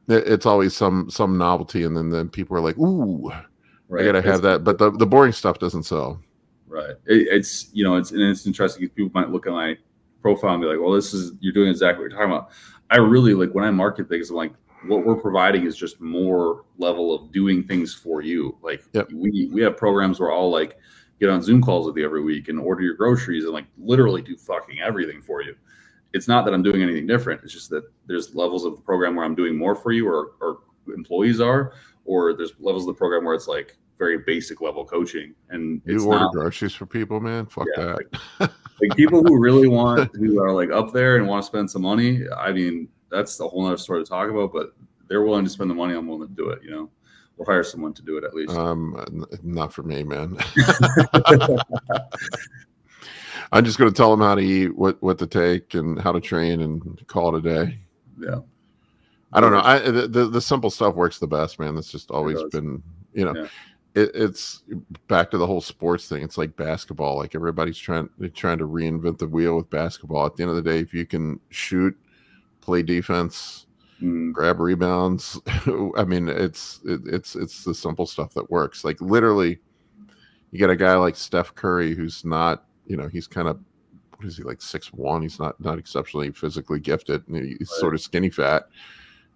it's always some novelty, and then people are like, "Ooh, I got to have that." But the boring stuff doesn't sell. Right. It's interesting, because people might look at my profile and be like, "Well, you're doing exactly what you're talking about." I really like, when I market things, I'm like, what we're providing is just more level of doing things for you. Like we have programs where I'll like get on Zoom calls with you every week and order your groceries and like literally do fucking everything for you. It's not that I'm doing anything different. It's just that there's levels of the program where I'm doing more for you, or employees are, or there's levels of the program where it's like very basic level coaching. And you order groceries for people, man. Fuck that. Like people who really who are like up there and want to spend some money. I mean, that's a whole other story to talk about, but they're willing to spend the money. I'm willing to do it. We'll hire someone to do it at least. Not for me, man. I'm just going to tell them how to eat, what to take, and how to train, and call it a day. Yeah. I don't know. The simple stuff works the best, man. That's just always been, it's back to the whole sports thing. It's like basketball. Like everybody's trying to reinvent the wheel with basketball. At the end of the day, if you can shoot, play defense, grab rebounds, I mean, it's the simple stuff that works. Like literally, you get a guy like Steph Curry, who's not, he's kind of, what is he, like 6'1"? He's not exceptionally physically gifted. He's sort of skinny fat,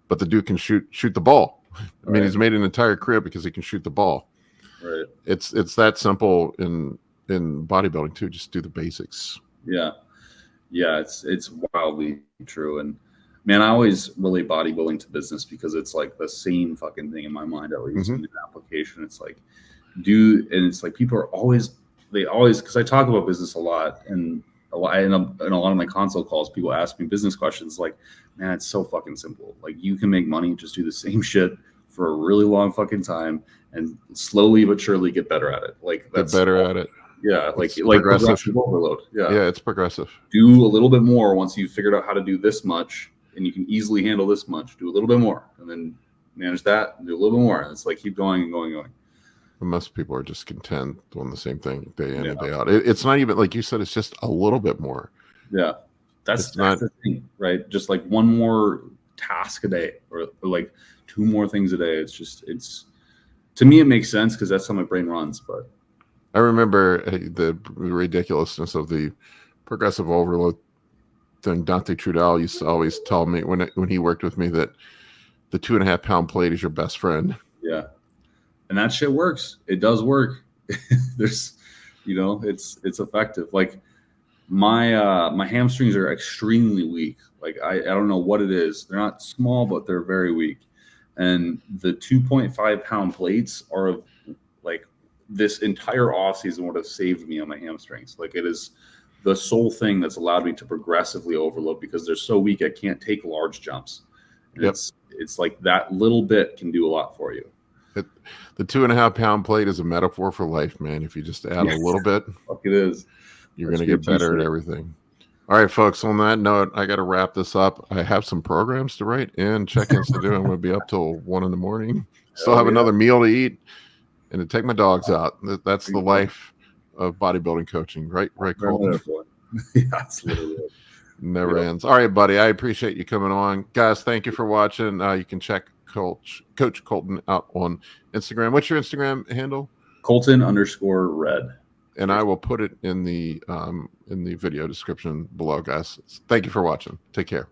but the dude can shoot the ball. I mean, he's made an entire career because he can shoot the ball. Right. It's that simple in bodybuilding too. Just do the basics. Yeah. It's wildly true. And man, I always relate bodybuilding to business, because it's like the same fucking thing in my mind, at least in an application. It's like, and it's like people are always, because I talk about business a lot, and in a lot of my consult calls, people ask me business questions. Like, man, it's so fucking simple. Like, you can make money, just do the same shit for a really long fucking time, and slowly but surely get better at it. Like, get better at it. Yeah, It's like progressive. progressive overload. Yeah, it's progressive. Do a little bit more once you've figured out how to do this much, and you can easily handle this much. Do a little bit more, and then manage that. And do a little bit more, and it's like keep going and going and going. And most people are just content doing the same thing day in Yeah. and day out. It's not even like you said. It's just a little bit more. Yeah, that's the thing, right? Just like one more task a day, or like 2 more things a day. It's to me it makes sense because that's how my brain runs. But I remember the ridiculousness of the progressive overload thing. Dante Trudel used to always tell me when he worked with me that the 2.5 pound plate is your best friend. Yeah, and that shit works. It does work. There's, it's effective. Like my hamstrings are extremely weak. Like I don't know what it is. They're not small, but they're very weak. And the 2.5 pound plates are like this entire off season would have saved me on my hamstrings. Like it is the sole thing that's allowed me to progressively overload because they're so weak. I can't take large jumps. And it's like that little bit can do a lot for you. The 2.5 pound plate is a metaphor for life, man. If you just add a little bit, like it is, you're going to get better at everything. All right, folks, on that note, I got to wrap this up. I have some programs to write and check-ins to do. I'm going to be up till 1 a.m. Still have another meal to eat and to take my dogs out. That's the life of bodybuilding coaching, right? Right, Kolton? Yeah, it's literally it. Never ends. All right, buddy. I appreciate you coming on. Guys, thank you for watching. You can check Coach Kolton out on Instagram. What's your Instagram handle? Kolton_red. And I will put it in the video description below, guys. Thank you for watching. Take care.